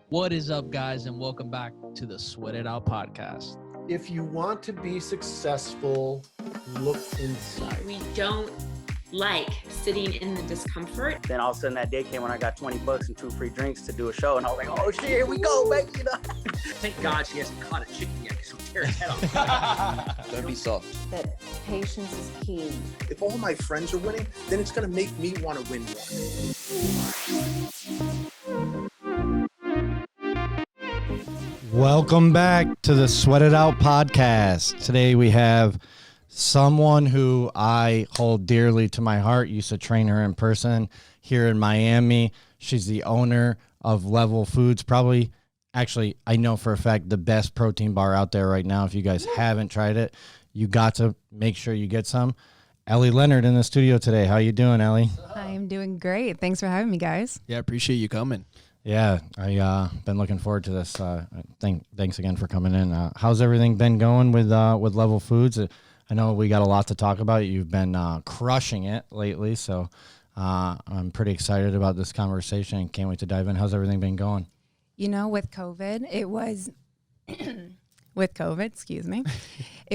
What is up, guys, and welcome back to the Sweat It Out podcast. If you want to be successful, look inside. We don't like sitting in the discomfort. Then all of a sudden that day came when I got $20 and 2 free drinks to do a show, and I was like, oh shit, here we go, baby. You know? Thank God she hasn't caught a chicken yet, because she'll tear her head off. Don't be soft. That patience is key. If all my friends are winning, then it's going to make me want to win more. Welcome back to the Sweat It Out podcast. Today we have someone who I hold dearly to my heart. Used to train her in person here in Miami. She's the owner of Level Foods. Probably, actually, I know for a fact, the best protein bar out there right now. If you guys haven't tried it, you got to make sure you get some. Elle Leonard in the studio today. How you doing, Ellie? I am doing great. Thanks for having me, guys. Yeah, appreciate you coming. Yeah, I been looking forward to this. Thanks again for coming in. How's everything been going with Level Foods? I know we got a lot to talk about. You've been crushing it lately, so I'm pretty excited about this conversation and can't wait to dive in. How's everything been going? You know, with COVID, it was it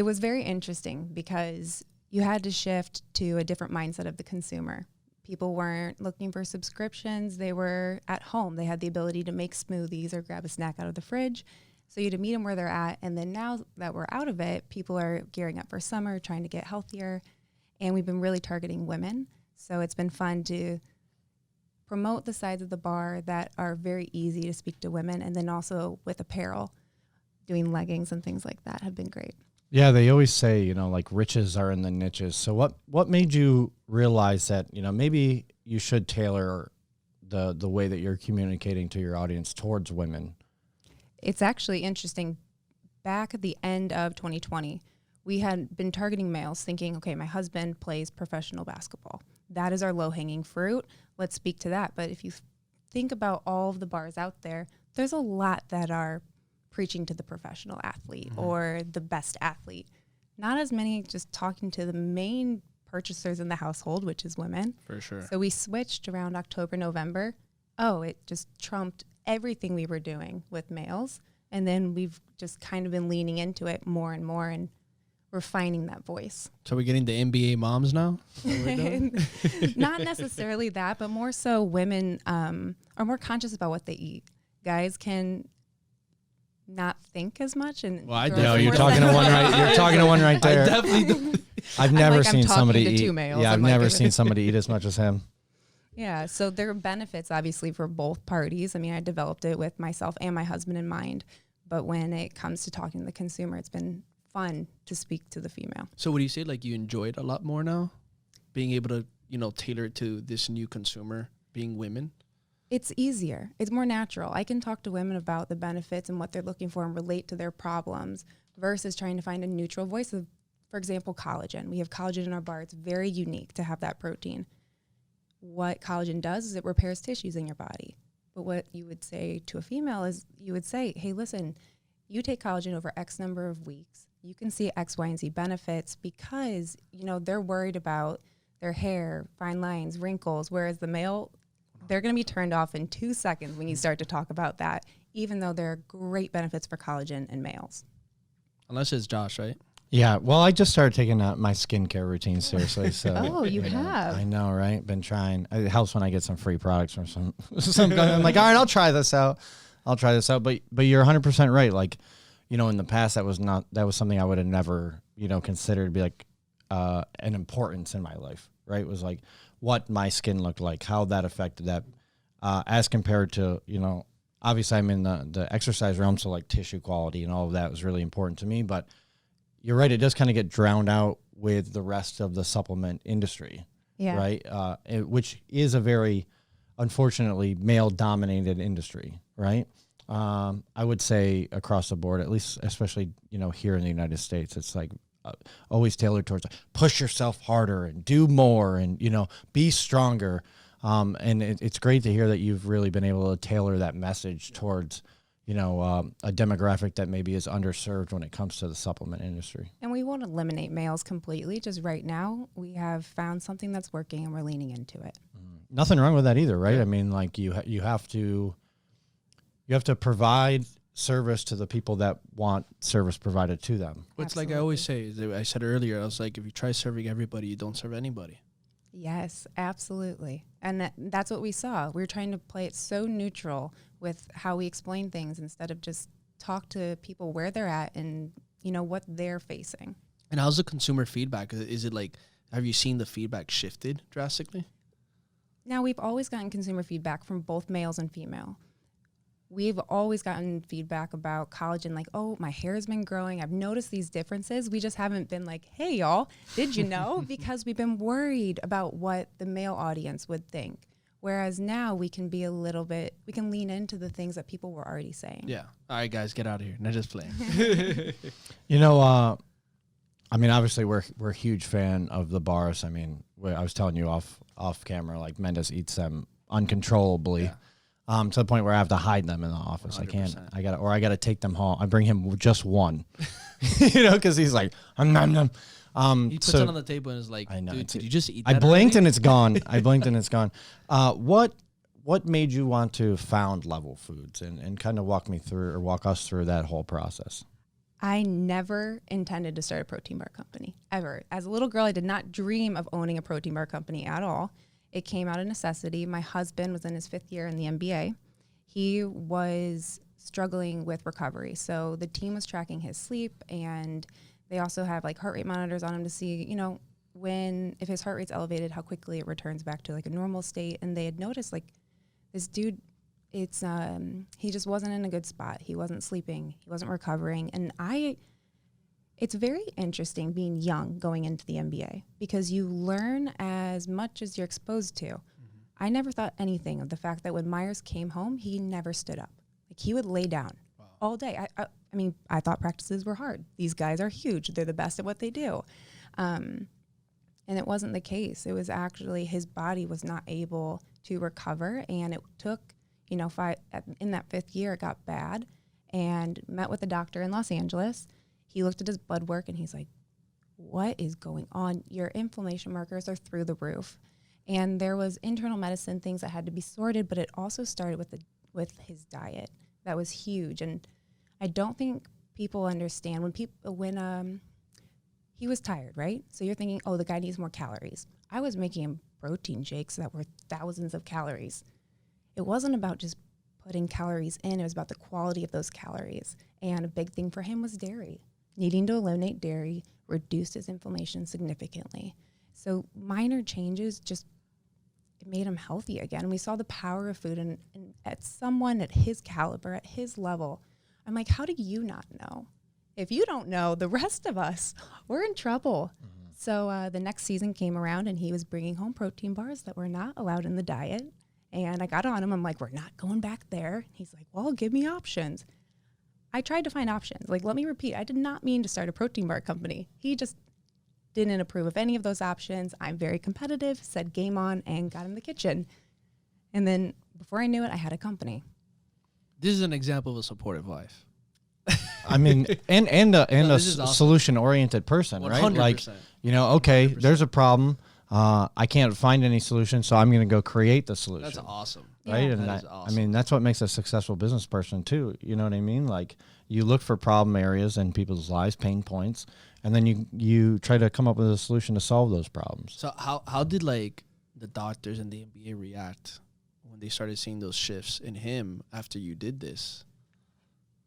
was very interesting because you had to shift to a different mindset of the consumer. People weren't looking for subscriptions. They were at home. They had the ability to make smoothies or grab a snack out of the fridge. So you had to meet them where they're at. And then now that we're out of it, people are gearing up for summer, trying to get healthier. And we've been really targeting women. So it's been fun to promote the sides of the bar that are very easy to speak to women. And then also with apparel, doing leggings and things like that have been great. Yeah, they always say, you know, like riches are in the niches. So what made you realize that, you know, maybe you should tailor the way that you're communicating to your audience towards women? It's actually interesting. Back at the end of 2020, we had been targeting males thinking, okay, my husband plays professional basketball. That is our low-hanging fruit. Let's speak to that. But if you think about all of the bars out there, there's a lot that are preaching to the professional athlete or the best athlete. Not as many just talking to the main purchasers in the household, which is women. For sure. So we switched around October, November. Oh, it just trumped everything we were doing with males. And then we've just kind of been leaning into it more and more and refining that voice. So we're getting the NBA moms now? Not necessarily that, but more so women are more conscious about what they eat. Guys can not think as much. And well, I know you're talking to one right. You're talking to one right there. I definitely do. I've never seen somebody to eat. two males. Yeah, I've never seen somebody eat as much as him. Yeah, so there are benefits obviously for both parties. I mean, I developed it with myself and my husband in mind, but when it comes to talking to the consumer, it's been fun to speak to the female. So would you say like you enjoy it a lot more now, being able to, you know, tailor it to this new consumer, being women? It's easier. It's more natural. I can talk to women about the benefits and what they're looking for and relate to their problems versus trying to find a neutral voice of, for example, collagen. We have collagen in our bar. It's very unique to have that protein. What collagen does is it repairs tissues in your body. But what you would say to a female is you would say, hey, listen, you take collagen over X number of weeks. You can see X, Y, and Z benefits because, you know, they're worried about their hair, fine lines, wrinkles, whereas the male, they're going to be turned off in 2 seconds when you start to talk about that, even though there are great benefits for collagen in males. Unless it's Josh, right? Yeah, well, I just started taking my skincare routine seriously. So Oh, you have? I know, right? Been trying. It helps when I get some free products from some I'm like, all right, I'll try this out. But you're 100% right. Like, you know, in the past, that was something I would have never, you know, considered to be like an importance in my life, right? It was like what my skin looked like, how that affected that, as compared to, you know, obviously I'm in the exercise realm, so like tissue quality and all of that was really important to me. But you're right, it does kind of get drowned out with the rest of the supplement industry, right? Which is a very, unfortunately, male-dominated industry, right? I would say across the board, at least, especially, you know, here in the United States, it's like always tailored towards push yourself harder and do more and, you know, be stronger. And it's great to hear that you've really been able to tailor that message towards, you know, a demographic that maybe is underserved when it comes to the supplement industry. And we won't eliminate males completely. Just right now, we have found something that's working and we're leaning into it. Nothing wrong with that either, right? I mean, like you have to you have to provide service to the people that want service provided to them. It's like I always say, I said earlier, I was like, if you try serving everybody, you don't serve anybody. Yes, absolutely. And that's what we saw. We were trying to play it so neutral with how we explain things instead of just talk to people where they're at and, you know, what they're facing. And how's the consumer feedback? Is it like, have you seen the feedback shifted drastically? Now, we've always gotten consumer feedback from both males and female. We've always gotten feedback about collagen, like, oh, my hair's been growing. I've noticed these differences. We just haven't been like, hey, y'all, did you know? Because we've been worried about what the male audience would think. Whereas now we can be we can lean into the things that people were already saying. Yeah. All right, guys, get out of here. Not just playing. You know, I mean, obviously we're a huge fan of the bars. I mean, I was telling you off camera, like Mendes eats them uncontrollably. Yeah. To the point where I have to hide them in the office. 100%. I gotta take them home. I bring him just one, you know, because he's like, nom. He puts it on the table and is like, I know, dude, did you just eat I that blinked already? and it's gone. I blinked and it's gone. What made you want to found Level Foods and kind of walk us through that whole process? I never intended to start a protein bar company, ever. As a little girl, I did not dream of owning a protein bar company at all. It came out of necessity. My husband was in his 5th year in the MBA. He was struggling with recovery. So the team was tracking his sleep, and they also have like heart rate monitors on him to see, you know, if his heart rate's elevated, how quickly it returns back to like a normal state. And they had noticed like this dude, he just wasn't in a good spot. He wasn't sleeping. He wasn't recovering. And it's very interesting being young going into the MBA because you learn as much as you're exposed to. Mm-hmm. I never thought anything of the fact that when Myers came home, he never stood up. Like he would lay down all day. I mean, I thought practices were hard. These guys are huge. They're the best at what they do. And it wasn't the case. It was actually his body was not able to recover. And it took, you know, in that 5th year, it got bad and met with a doctor in Los Angeles. He looked at his blood work and he's like, what is going on? Your inflammation markers are through the roof. And there was internal medicine things that had to be sorted, but it also started with his diet. That was huge. And I don't think people understand when he was tired, right? So you're thinking, oh, the guy needs more calories. I was making him protein shakes that were thousands of calories. It wasn't about just putting calories in. It was about the quality of those calories. And a big thing for him was dairy. Needing to eliminate dairy reduced his inflammation significantly. So minor changes it made him healthy again. We saw the power of food and at someone at his caliber, at his level. I'm like, how do you not know? If you don't know, the rest of us, we're in trouble. Mm-hmm. So the next season came around and he was bringing home protein bars that were not allowed in the diet. And I got on him. I'm like, we're not going back there. He's like, well, give me options. I tried to find options. Like, let me repeat, I did not mean to start a protein bar company. He just didn't approve of any of those options. I'm very competitive, said game on, and got in the kitchen. And then before I knew it, I had a company. This is an example of a supportive wife. I mean, and a awesome. solution-oriented person, 100%. Right? Like, you know, okay, 100%. There's a problem. I can't find any solution, so I'm going to go create the solution. That's awesome. Right? Yeah. And that is awesome. I mean, that's what makes a successful business person too. You know what I mean? Like you look for problem areas in people's lives, pain points, and then you try to come up with a solution to solve those problems. So how did like the doctors and the MBA react when they started seeing those shifts in him after you did this?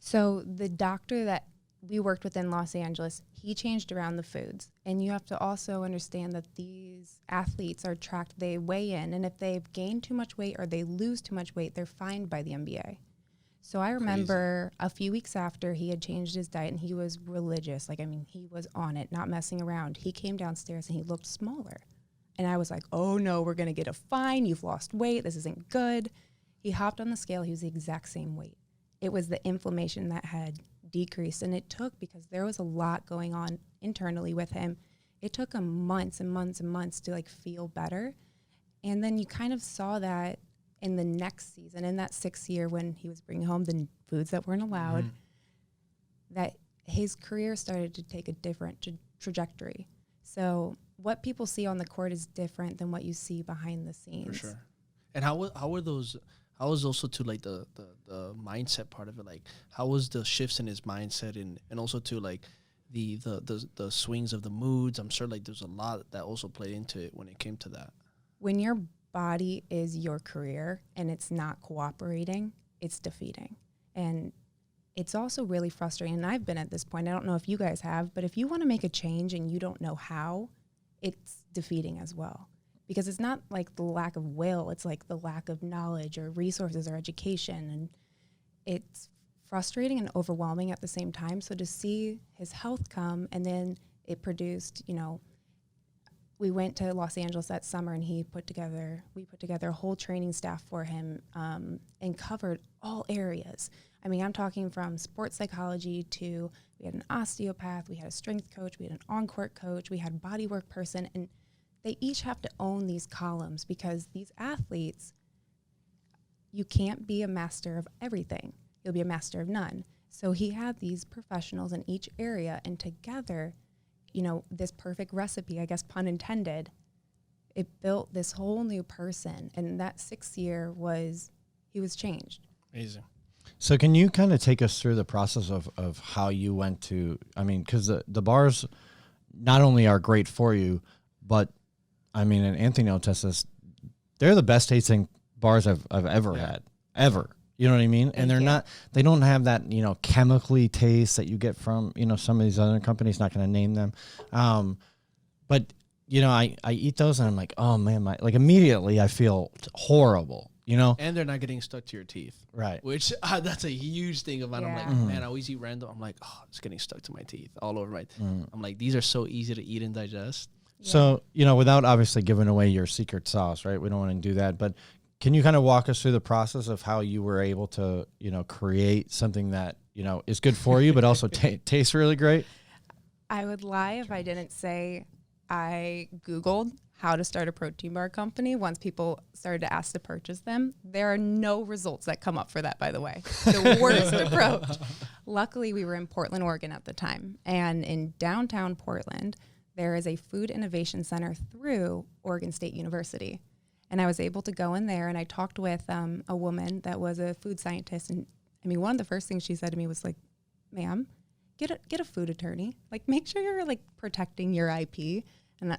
So the doctor that we worked with in Los Angeles, he changed around the foods. And you have to also understand that these athletes are tracked, they weigh in, and if they've gained too much weight or they lose too much weight, they're fined by the NBA. So I remember a few weeks after he had changed his diet and he was religious. Like, I mean, he was on it, not messing around. He came downstairs and he looked smaller. And I was like, oh no, we're going to get a fine. You've lost weight. This isn't good. He hopped on the scale. He was the exact same weight. It was the inflammation that had decreased, and it took, because there was a lot going on internally with him, it took him months and months and months to like feel better. And then you kind of saw that in the next season, in that 6th year when he was bringing home the foods that weren't allowed, that his career started to take a different trajectory. So what people see on the court is different than what you see behind the scenes. For sure. And how were those how was also to like the mindset part of it? Like, how was the shifts in his mindset, and also to like the swings of the moods? I'm sure like there's a lot that also played into it when it came to that. When your body is your career and it's not cooperating, it's defeating. And it's also really frustrating. And I've been at this point, I don't know if you guys have, but if you want to make a change and you don't know how, it's defeating as well. Because it's not like the lack of will, it's like the lack of knowledge or resources or education. And it's frustrating and overwhelming at the same time. So to see his health come, and then it produced, you know, we went to Los Angeles that summer, and we put together a whole training staff for him, and covered all areas. I mean, I'm talking from sports psychology to, we had an osteopath, we had a strength coach, we had an on-court coach, we had a bodywork person, and they each have to own these columns, because these athletes, you can't be a master of everything. You'll be a master of none. So he had these professionals in each area, and together, you know, this perfect recipe, I guess pun intended, it built this whole new person. And that 6th year he was changed. Amazing. So can you kind of take us through the process of how you went to, I mean, because the bars not only are great for you, but I mean, and Anthony will test this, they're the best tasting bars I've ever had, ever. You know what I mean? And they don't have that, you know, chemically taste that you get from, you know, some of these other companies, not going to name them. But, you know, I eat those and I'm like, oh man, like immediately I feel horrible, you know? And they're not getting stuck to your teeth. Right. Which that's a huge thing of mine. I'm like, man, I always eat random. I'm like, oh, it's getting stuck to my teeth all over my I'm like, these are so easy to eat and digest. Yeah. So, you know, without obviously giving away your secret sauce, right? We don't want to do that, but can you kind of walk us through the process of how you were able to, you know, create something that, you know, is good for you, but also tastes really great? I would lie if I didn't say I Googled how to start a protein bar company once people started to ask to purchase them. There are no results that come up for that, by the way. The worst approach. Luckily, we were in Portland, Oregon at the time. And in downtown Portland, there is a food innovation center through Oregon State University. And I was able to go in there, and I talked with a woman that was a food scientist. And I mean, one of the first things she said to me was like, ma'am, get a food attorney. Like, make sure you're like protecting your IP. And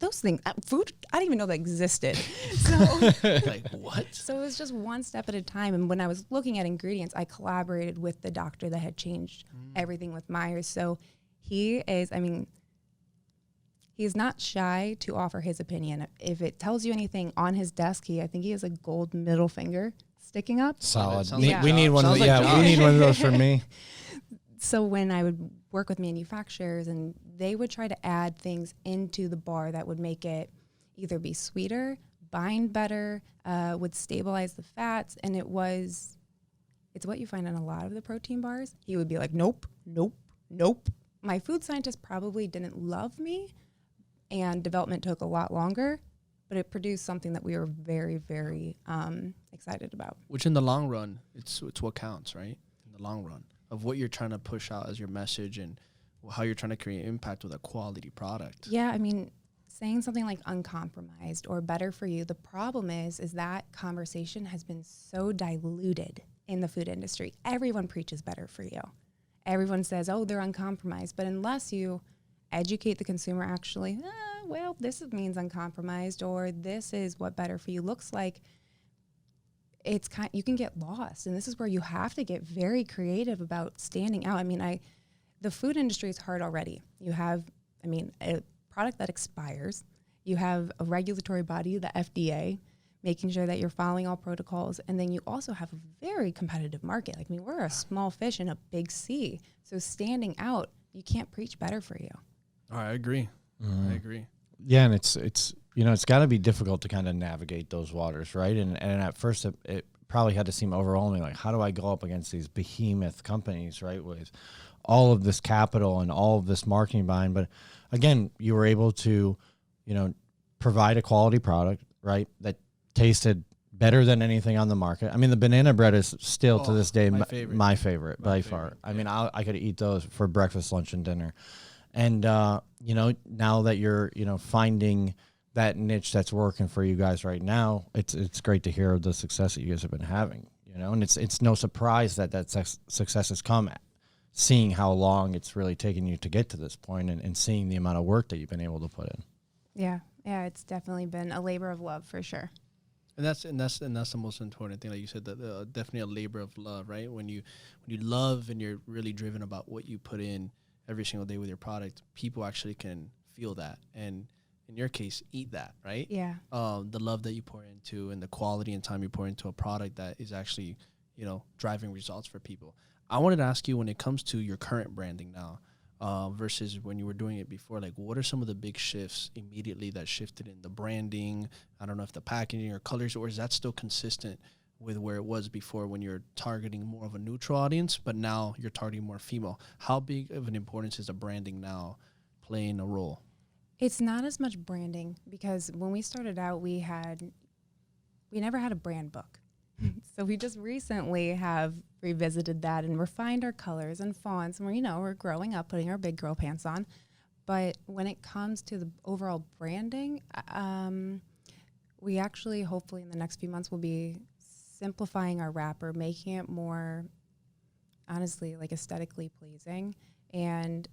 those things, food, I didn't even know that existed. So Like, what? So it was just one step at a time. And when I was looking at ingredients, I collaborated with the doctor that had changed everything with Myers. So he is, I mean, he's not shy to offer his opinion. If it tells you anything on his desk, I think he has a gold middle finger sticking up. Solid. Like We need one of Sounds those. like Yeah, we need one of those for me. So when I would work with manufacturers, and they would try to add things into the bar that would make it either be sweeter, bind better, would stabilize the fats, and it's what you find in a lot of the protein bars. He would be like, nope, nope, nope. My food scientist probably didn't love me, and development took a lot longer, but it produced something that we were very, very excited about. Which in the long run, it's what counts, right? In the long run of what you're trying to push out as your message and how you're trying to create impact with a quality product. Yeah, I mean, saying something like uncompromised or better for you, the problem is that conversation has been so diluted in the food industry. Everyone preaches better for you. Everyone says, oh, they're uncompromised. But unless you educate the consumer actually, well, this means uncompromised, or this is what better for you looks like, you can get lost. And this is where you have to get very creative about standing out. I mean, the food industry is hard already. You have, a product that expires. You have a regulatory body, the FDA, making sure that you're following all protocols. And then you also have a very competitive market. Like, we're a small fish in a big sea. So standing out, you can't preach better for you. I agree. I agree. Yeah, and it's you know, it's got to be difficult to kind of navigate those waters, right? And at first it probably had to seem overwhelming. Like, how do I go up against these behemoth companies, right, with all of this capital and all of this marketing behind? But again, you were able to, you know, provide a quality product, right, that tasted better than anything on the market. I mean, the banana bread is still to this day my favorite by far. I mean, I could eat those for breakfast, lunch, and dinner. And, you know, now that you're, you know, finding that niche that's working for you guys right now, it's great to hear the success that you guys have been having, you know, and it's no surprise that success has come seeing how long it's really taken you to get to this point and seeing the amount of work that you've been able to put in. Yeah, it's definitely been a labor of love for sure. And that's the most important thing, like you said, that definitely a labor of love, right? When you love and you're really driven about what you put in every single day with your product, people actually can feel that, and in your case, eat that, right? Yeah. The love that you pour into and the quality and time you pour into a product that is actually, you know, driving results for people. I wanted to ask you, when it comes to your current branding now, versus when you were doing it before, like what are some of the big shifts immediately that shifted in the branding? I don't know if the packaging or colors, or is that still consistent with where it was before when you're targeting more of a neutral audience, but now you're targeting more female? How big of an importance is the branding now playing a role? It's not as much branding, because when we started out, we never had a brand book. So we just recently have revisited that and refined our colors and fonts, and we're growing up, putting our big girl pants on. But when it comes to the overall branding, we actually, hopefully in the next few months, will be simplifying our wrapper, making it more, honestly, like aesthetically pleasing. And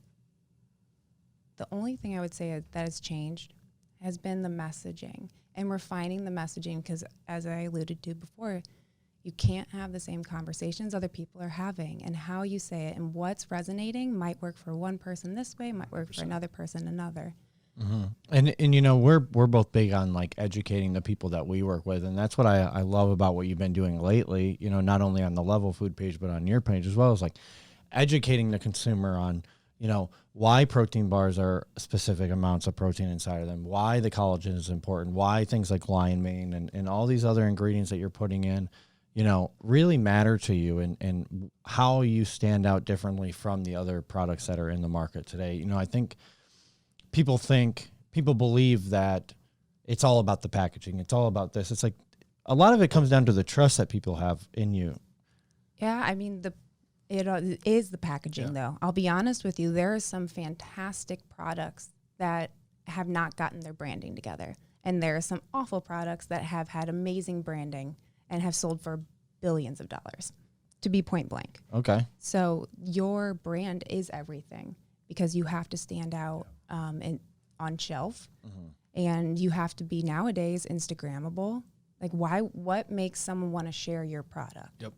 the only thing I would say that has changed has been the messaging and refining the messaging, because as I alluded to before, you can't have the same conversations other people are having, and how you say it and what's resonating might work for one person this way, might work for another person another. Mm-hmm. And you know, we're both big on like educating the people that we work with, and that's what I love about what you've been doing lately, you know, not only on the Level Food page but on your page as well, as like educating the consumer on, you know, why protein bars are specific amounts of protein inside of them, why the collagen is important, why things like lion mane and all these other ingredients that you're putting in, you know, really matter to you, and how you stand out differently from the other products that are in the market today. You know, I think people believe that it's all about the packaging. It's all about this. It's like a lot of it comes down to the trust that people have in you. Yeah, I mean, it is the packaging, though. I'll be honest with you. There are some fantastic products that have not gotten their branding together. And there are some awful products that have had amazing branding and have sold for billions of dollars, to be point blank. Okay. So your brand is everything, because you have to stand out on shelf, and you have to be nowadays Instagrammable. Like, what makes someone want to share your product? Yep.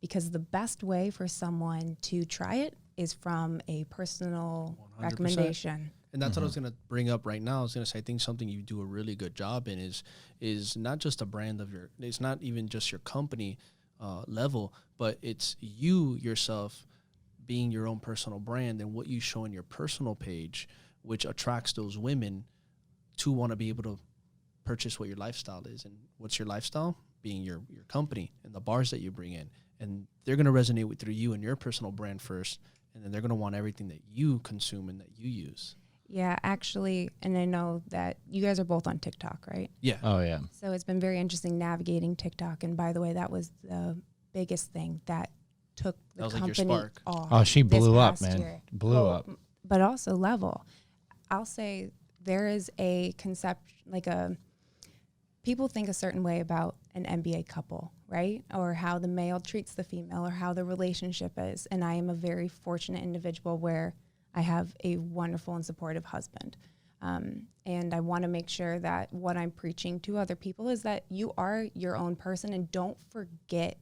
Because the best way for someone to try it is from a personal 100%. Recommendation. And that's what I was going to bring up right now. I was going to say, I think something you do a really good job in is not just a brand of it's not even just your company level, but it's you yourself being your own personal brand and what you show in your personal page, which attracts those women to want to be able to purchase what your lifestyle is. And what's your lifestyle? Being your company and the bars that you bring in. And they're going to resonate through you and your personal brand first, and then they're going to want everything that you consume and that you use. Yeah, actually, and I know that you guys are both on TikTok, right? Yeah. Oh, yeah. So it's been very interesting navigating TikTok. And by the way, that was the biggest thing that took the That was like your company spark. off. Oh, she this blew up, past man. year. Blew up. But also Level. I'll say there is a concept, people think a certain way about an NBA couple, right? Or how the male treats the female, or how the relationship is. And I am a very fortunate individual where I have a wonderful and supportive husband. And I want to make sure that what I'm preaching to other people is that you are your own person, and don't forget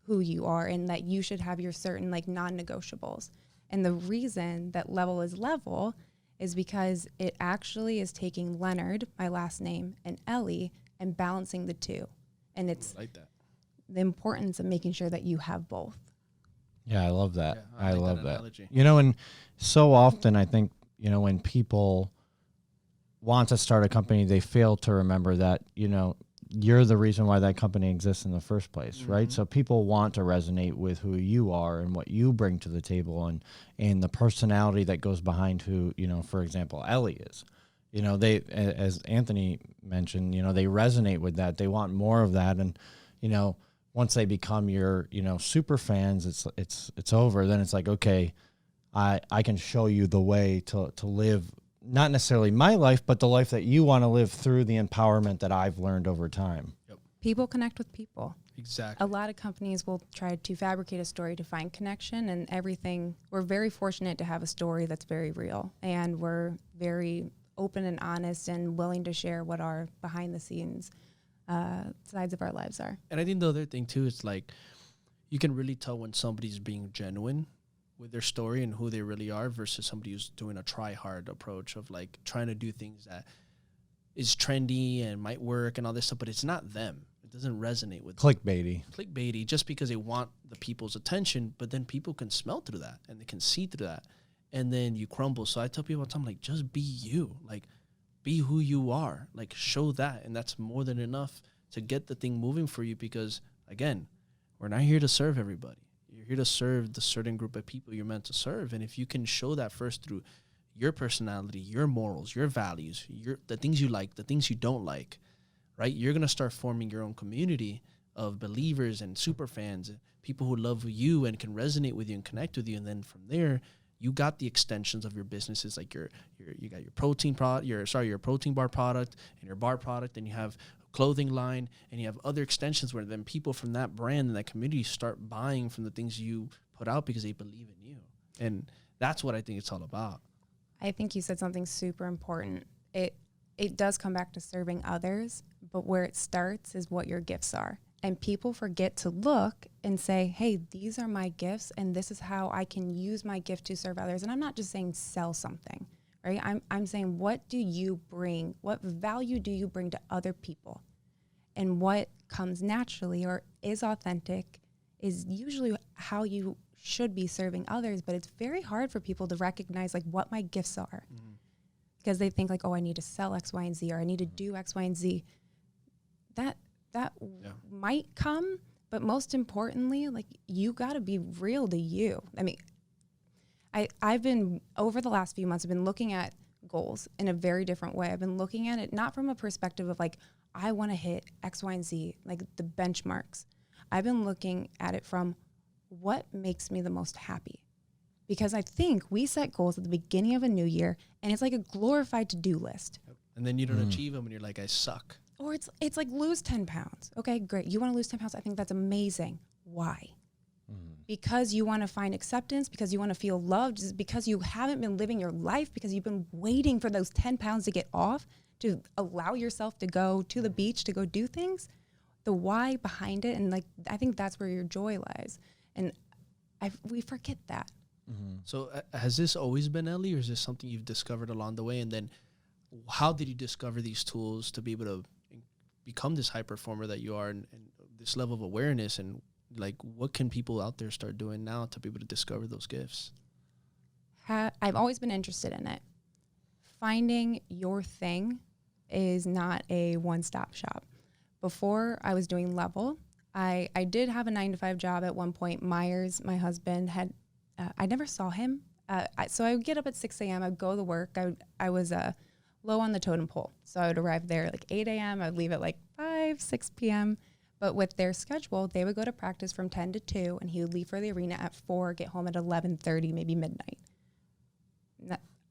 who you are, and that you should have your certain non-negotiables. And the reason that Level is Level is because it actually is taking Leonard, my last name, and Ellie, and balancing the two. And it's I like that. the importance of making sure that you have both. Yeah, I love that. Yeah, I like love that that. analogy. You know, and so often I think, you know, when people want to start a company, they fail to remember that, you know, you're the reason why that company exists in the first place, right? So people want to resonate with who you are and what you bring to the table, and the personality that goes behind who, you know, for example, Ellie is. You know, they, as Anthony mentioned, you know, they resonate with that. They want more of that. And, you know, once they become your, you know, super fans, it's over. Then it's like, okay, I can show you the way to live not necessarily my life, but the life that you want to live through the empowerment that I've learned over time. People connect with people. Exactly. A lot of companies will try to fabricate a story to find connection and everything. We're very fortunate to have a story that's very real, and we're very open and honest and willing to share what our behind the scenes sides of our lives are. And I think the other thing too is like, you can really tell when somebody's being genuine with their story and who they really are versus somebody who's doing a try hard approach of like trying to do things that is trendy and might work and all this stuff, but it's not them. It doesn't resonate with clickbaity just because they want the people's attention, but then people can smell through that and they can see through that, and then you crumble. So I tell people all the time, like, just be you, like be who you are, like show that, and that's more than enough to get the thing moving for you, because again, we're not here to serve everybody. You're here to serve the certain group of people you're meant to serve. And if you can show that first through your personality, your morals, your values, the things you like, the things you don't like, right? You're going to start forming your own community of believers and super fans, people who love you and can resonate with you and connect with you. And then from there, you got the extensions of your businesses, like you got your protein product, your protein bar product and your bar product, and you have clothing line, and you have other extensions where then people from that brand and that community start buying from the things you put out because they believe in you. And that's what I think it's all about. I think you said something super important. It does come back to serving others, but where it starts is what your gifts are. And people forget to look and say, hey, these are my gifts, and this is how I can use my gift to serve others. And I'm not just saying sell something, right? I'm saying, what do you bring? What value do you bring to other people? And what comes naturally or is authentic is usually how you should be serving others. But it's very hard for people to recognize like what my gifts are, because they think like, oh, I need to sell X, Y, and Z, or I need to do X, Y, and Z. That might come, but most importantly, like you got to be real to you. I mean, I've been, over the last few months, I've been looking at goals in a very different way. I've been looking at it not from a perspective of like, I want to hit X, Y, and Z, like the benchmarks. I've been looking at it from what makes me the most happy. Because I think we set goals at the beginning of a new year, and it's like a glorified to-do list. And then you don't achieve them, and you're like, I suck. Or it's like lose 10 pounds. Okay, great. You want to lose 10 pounds? I think that's amazing. Why? Because you want to find acceptance, because you want to feel loved, just because you haven't been living your life, because you've been waiting for those 10 pounds to get off, to allow yourself to go to the beach, to go do things. The why behind it, and like I think that's where your joy lies. And we forget that. So has this always been Ellie, or is this something you've discovered along the way? And then how did you discover these tools to be able to become this high performer that you are, and this level of awareness? And like, what can people out there start doing now to be able to discover those gifts? I've always been interested in it. Finding your thing is not a one-stop shop. Before I was doing Level, I did have a 9-to-5 job at one point. Myers, my husband, had, I never saw him. So I would get up at 6 a.m. I'd go to work. I was low on the totem pole. So I would arrive there like 8 a.m. I'd leave at like 5, 6 p.m. But with their schedule, they would go to practice from 10 to 2, and he would leave for the arena at 4, get home at 11:30, maybe midnight.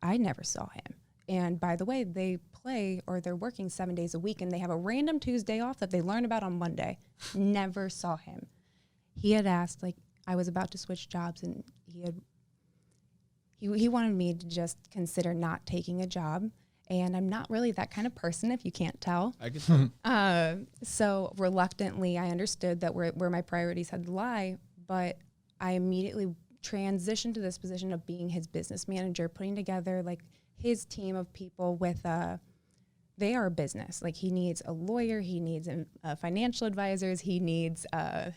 I never saw him. And by the way, they play, or they're working 7 days a week, and they have a random Tuesday off that they learn about on Monday. Never saw him. He had asked, like, I was about to switch jobs, and he wanted me to just consider not taking a job. And I'm not really that kind of person, if you can't tell. I can tell. So reluctantly, I understood that where my priorities had to lie, but I immediately transitioned to this position of being his business manager, putting together like his team of people with they are a business. Like, he needs a lawyer, he needs financial advisors, he needs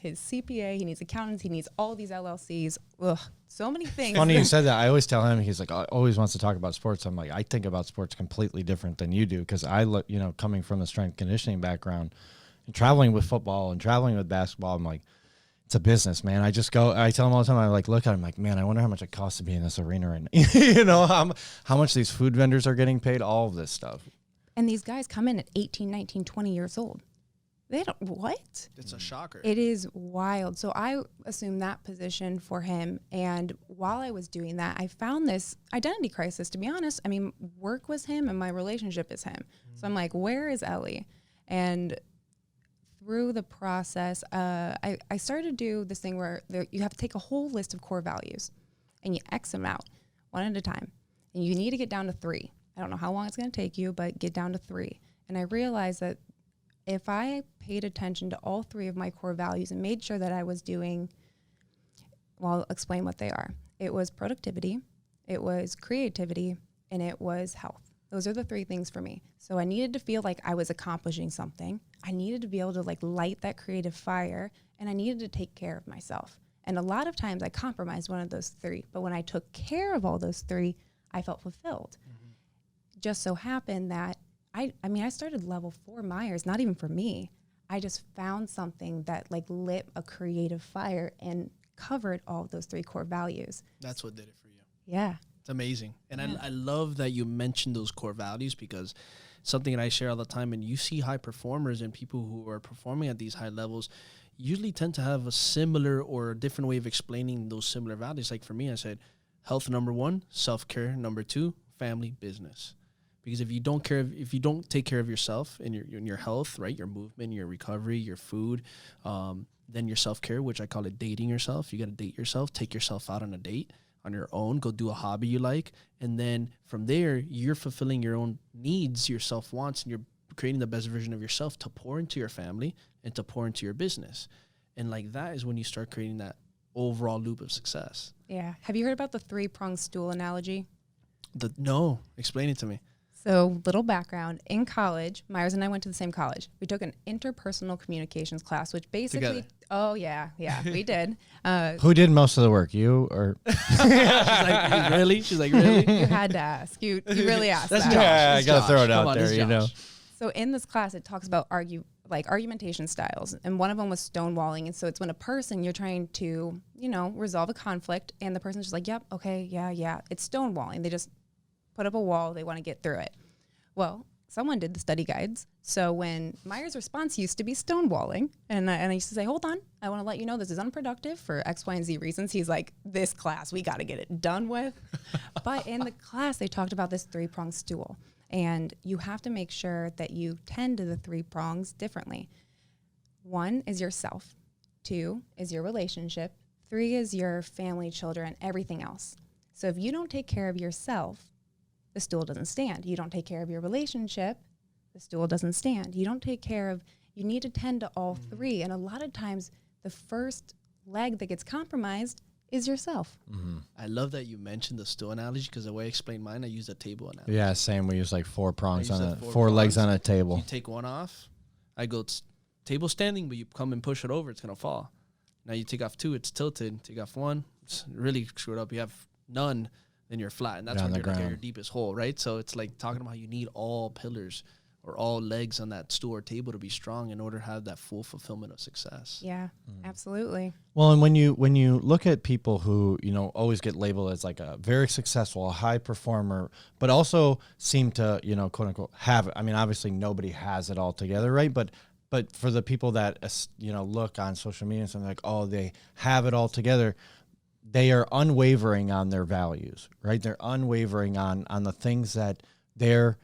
his CPA, he needs accountants, he needs all these LLCs. Ugh, so many things. Funny you said that. I always tell him, he's like, always wants to talk about sports. I'm like, I think about sports completely different than you do, because I look, coming from the strength conditioning background and traveling with football and traveling with basketball, I'm like, it's a business, man. I tell him all the time, I like look at him like, man, I wonder how much it costs to be in this arena right now. How much these food vendors are getting paid, all of this stuff. And these guys come in at 18, 19, 20 years old. They don't, what? It's a shocker. It is wild. So I assumed that position for him. And while I was doing that, I found this identity crisis, to be honest. I mean, work was him and my relationship is him. So I'm like, where is Ellie? And through the process, I started to do this thing where you have to take a whole list of core values and you X them out one at a time. And you need to get down to 3. I don't know how long it's going to take you, but get down to 3. And I realized that if I paid attention to all 3 of my core values and made sure that I was doing, well, I'll explain what they are. It was productivity, it was creativity, and it was health. Those are the 3 things for me. So I needed to feel like I was accomplishing something. I needed to be able to like light that creative fire, and I needed to take care of myself. And a lot of times I compromised one of those 3, but when I took care of all those 3, I felt fulfilled. Just so happened that I started level 4 Myers, not even for me. I just found something that like lit a creative fire and covered all of those 3 core values. That's what did it for you. Yeah. It's amazing. And Yeah. I love that you mentioned those core values, because something that I share all the time, and you see high performers and people who are performing at these high levels usually tend to have a similar or a different way of explaining those similar values. Like for me, I said, health number 1, self-care number 2, family, business. Because if you don't take care of yourself and your health, right, your movement, your recovery, your food, then your self-care, which I call it dating yourself. You got to date yourself, take yourself out on a date on your own, go do a hobby you like. And then from there, you're fulfilling your own needs, your self-wants, and you're creating the best version of yourself to pour into your family and to pour into your business. And like that is when you start creating that overall loop of success. Yeah. Have you heard about the 3-prong stool analogy? No, explain it to me. So little background, in college, Myers and I went to the same college. We took an interpersonal communications class, which basically, Together. Oh yeah, we did. Who did most of the work, you or? She's like, really? She's like, really? You had to ask. You really asked That's that. Josh. Yeah, I That's gotta Josh. throw it Come out on, there, it's you know. Josh. So in this class, it talks about argumentation styles, and one of them was stonewalling. And so it's when a person, you're trying to, resolve a conflict, and the person's just like, yep, okay, yeah. It's stonewalling. They just put up a wall. They want to get through it. Well, someone did the study guides. So when Myers' response used to be stonewalling, and I used to say, hold on, I want to let you know this is unproductive for X, Y, and Z reasons. He's like, this class, we got to get it done with. But in the class, they talked about this 3-prong stool. And you have to make sure that you tend to the 3 prongs differently. 1 is yourself. 2 is your relationship. 3 is your family, children, everything else. So if you don't take care of yourself, the stool doesn't stand. You don't take care of your relationship, the stool doesn't stand. You need to tend to all 3. And a lot of times the first leg that gets compromised is yourself. I love that you mentioned the stool analogy, because the way I explained mine, I use a table analogy. Yeah, same. We use like 4 prongs I use on the a 4 4 legs prongs. on a table. You take one off, I go table standing, but you come and push it over, it's going to fall. Now you take off 2, it's tilted. Take off 1, it's really screwed up. You have none, then you're flat. And that's when you're like at your deepest hole, right? So it's like talking about how you need all pillars or all legs on that stool or table to be strong in order to have that full fulfillment of success. Yeah, absolutely. Well, and when you look at people who, always get labeled as like a very successful, a high performer, but also seem to, quote unquote, have it. I mean, obviously nobody has it all together, right? But for the people that, look on social media and something like, oh, they have it all together, they are unwavering on their values, right? They're unwavering on the things that they're,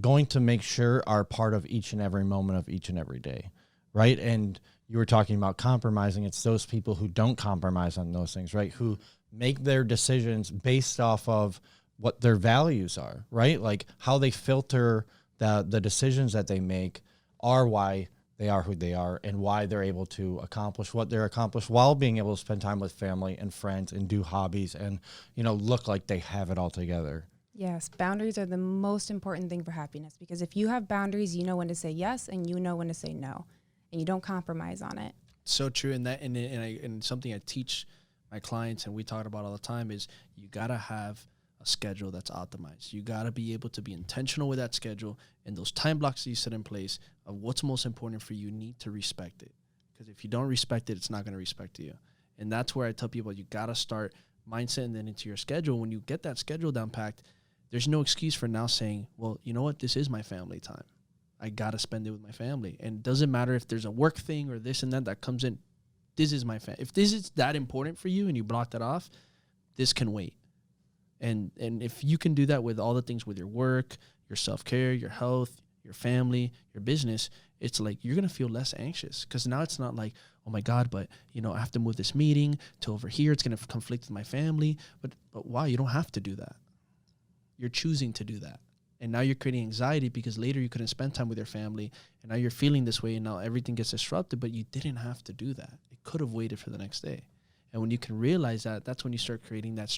going to make sure are part of each and every moment of each and every day, right? And you were talking about compromising. It's those people who don't compromise on those things, right? Who make their decisions based off of what their values are, right? Like how they filter the decisions that they make are why they are who they are and why they're able to accomplish what they're accomplished while being able to spend time with family and friends and do hobbies and, look like they have it all together. Yes, boundaries are the most important thing for happiness, because if you have boundaries, you know when to say yes and you know when to say no, and you don't compromise on it. So true. And something I teach my clients and we talk about all the time is you got to have a schedule that's optimized. You got to be able to be intentional with that schedule, and those time blocks that you set in place of what's most important for you need to respect it. Because if you don't respect it, it's not going to respect you. And that's where I tell people you got to start mindset and then into your schedule. When you get that schedule down packed, there's no excuse for now saying, well, you know what? This is my family time. I gotta spend it with my family. And it doesn't matter if there's a work thing or this and that comes in. This is my family. If this is that important for you and you block that off, this can wait. And if you can do that with all the things with your work, your self-care, your health, your family, your business, it's like you're going to feel less anxious, because now it's not like, oh my God, but you know, I have to move this meeting to over here. It's going to conflict with my family. But wow, you don't have to do that. You're choosing to do that. And now you're creating anxiety because later you couldn't spend time with your family, and now you're feeling this way, and now everything gets disrupted, but you didn't have to do that. It could have waited for the next day. And when you can realize that, that's when you start creating that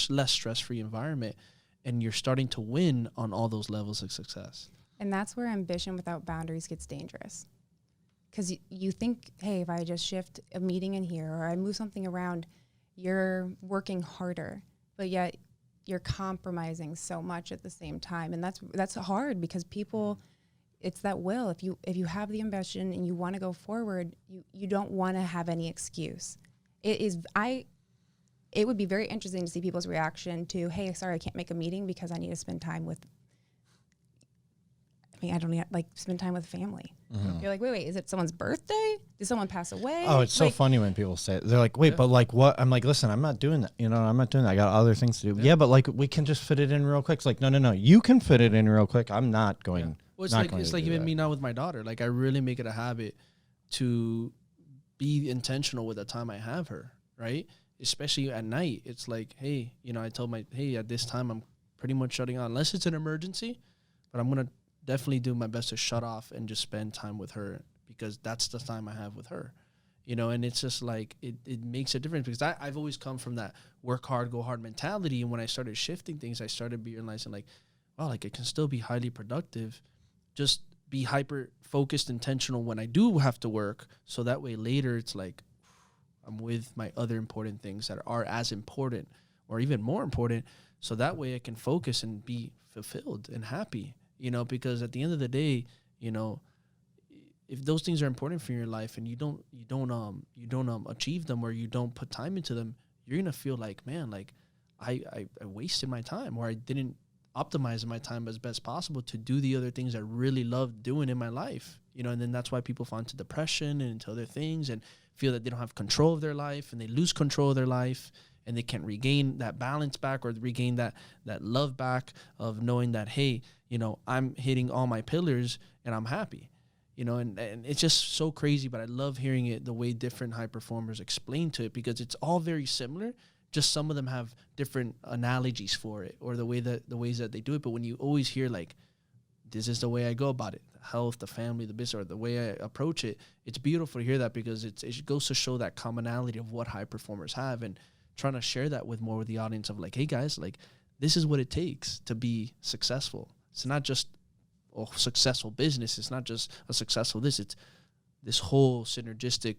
less stress-free environment, and you're starting to win on all those levels of success. And that's where ambition without boundaries gets dangerous. Because you think, hey, if I just shift a meeting in here or I move something around, you're working harder, but yet you're compromising so much at the same time. And that's hard, because people, it's that will. If you have the ambition and you want to go forward, you don't want to have any excuse. It would be very interesting to see people's reaction to, hey, sorry, I can't make a meeting because I need to spend time with, I don't need, like, spend time with family. Mm-hmm. You're like, wait, is it someone's birthday? Did someone pass away? Oh, it's so funny when people say it. They're like, wait, but like what? I'm like, listen, I'm not doing that. You know, I'm not doing that. I got other things to do. Yeah, but like we can just fit it in real quick. It's like, no. You can fit it in real quick. I'm not going. Yeah. Well, it's like even me now with my daughter. Like, I really make it a habit to be intentional with the time I have her, right? Especially at night. It's like, hey, you know, I told at this time I'm pretty much shutting on, unless it's an emergency, but I'm going to definitely do my best to shut off and just spend time with her, because that's the time I have with her, you know. And it's just like, it makes a difference, because I've always come from that work hard, go hard mentality. And when I started shifting things, I started realizing like, wow, like I can still be highly productive, just be hyper focused, intentional when I do have to work. So that way later it's like I'm with my other important things that are as important or even more important. So that way I can focus and be fulfilled and happy, you know, because at the end of the day, you know, if those things are important for your life and you don't achieve them, or you don't put time into them, you're going to feel like, man, like I wasted my time, or I didn't optimize my time as best possible to do the other things I really love doing in my life, you know. And then that's why people fall into depression and into other things and feel that they don't have control of their life, and they lose control of their life, and they can't regain that balance back, or regain that love back of knowing that, hey, you know, I'm hitting all my pillars and I'm happy, you know. And it's just so crazy, but I love hearing it the way different high performers explain to it, because it's all very similar. Just some of them have different analogies for it, or the ways that they do it. But when you always hear like, this is the way I go about it, the health, the family, the business, or the way I approach it, it's beautiful to hear that, because it goes to show that commonality of what high performers have, and trying to share that with the audience of like, hey guys, like this is what it takes to be successful. It's not just a successful business. It's not just a successful it's this whole synergistic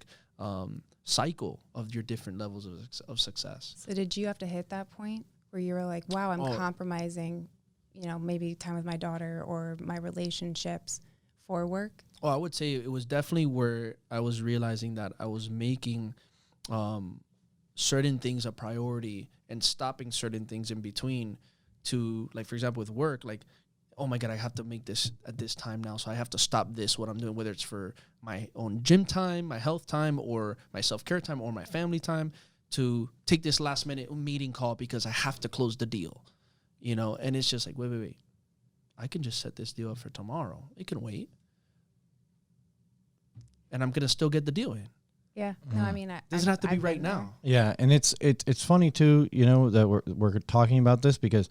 cycle of your different levels of success. So did you have to hit that point where you were like, wow, I'm compromising, you know, maybe time with my daughter or my relationships for work? Oh, I would say it was definitely where I was realizing that I was making certain things a priority and stopping certain things in between to, like, for example, with work, like, oh my God, I have to make this at this time now, so I have to stop what I'm doing, whether it's for my own gym time, my health time, or my self-care time, or my family time, to take this last minute meeting call because I have to close the deal, you know. And it's just like, wait, I can just set this deal up for tomorrow. It can wait. And I'm going to still get the deal in. Yeah. No, I mean, it doesn't have to be right now. Yeah. And it's funny too, you know, that we're talking about this, because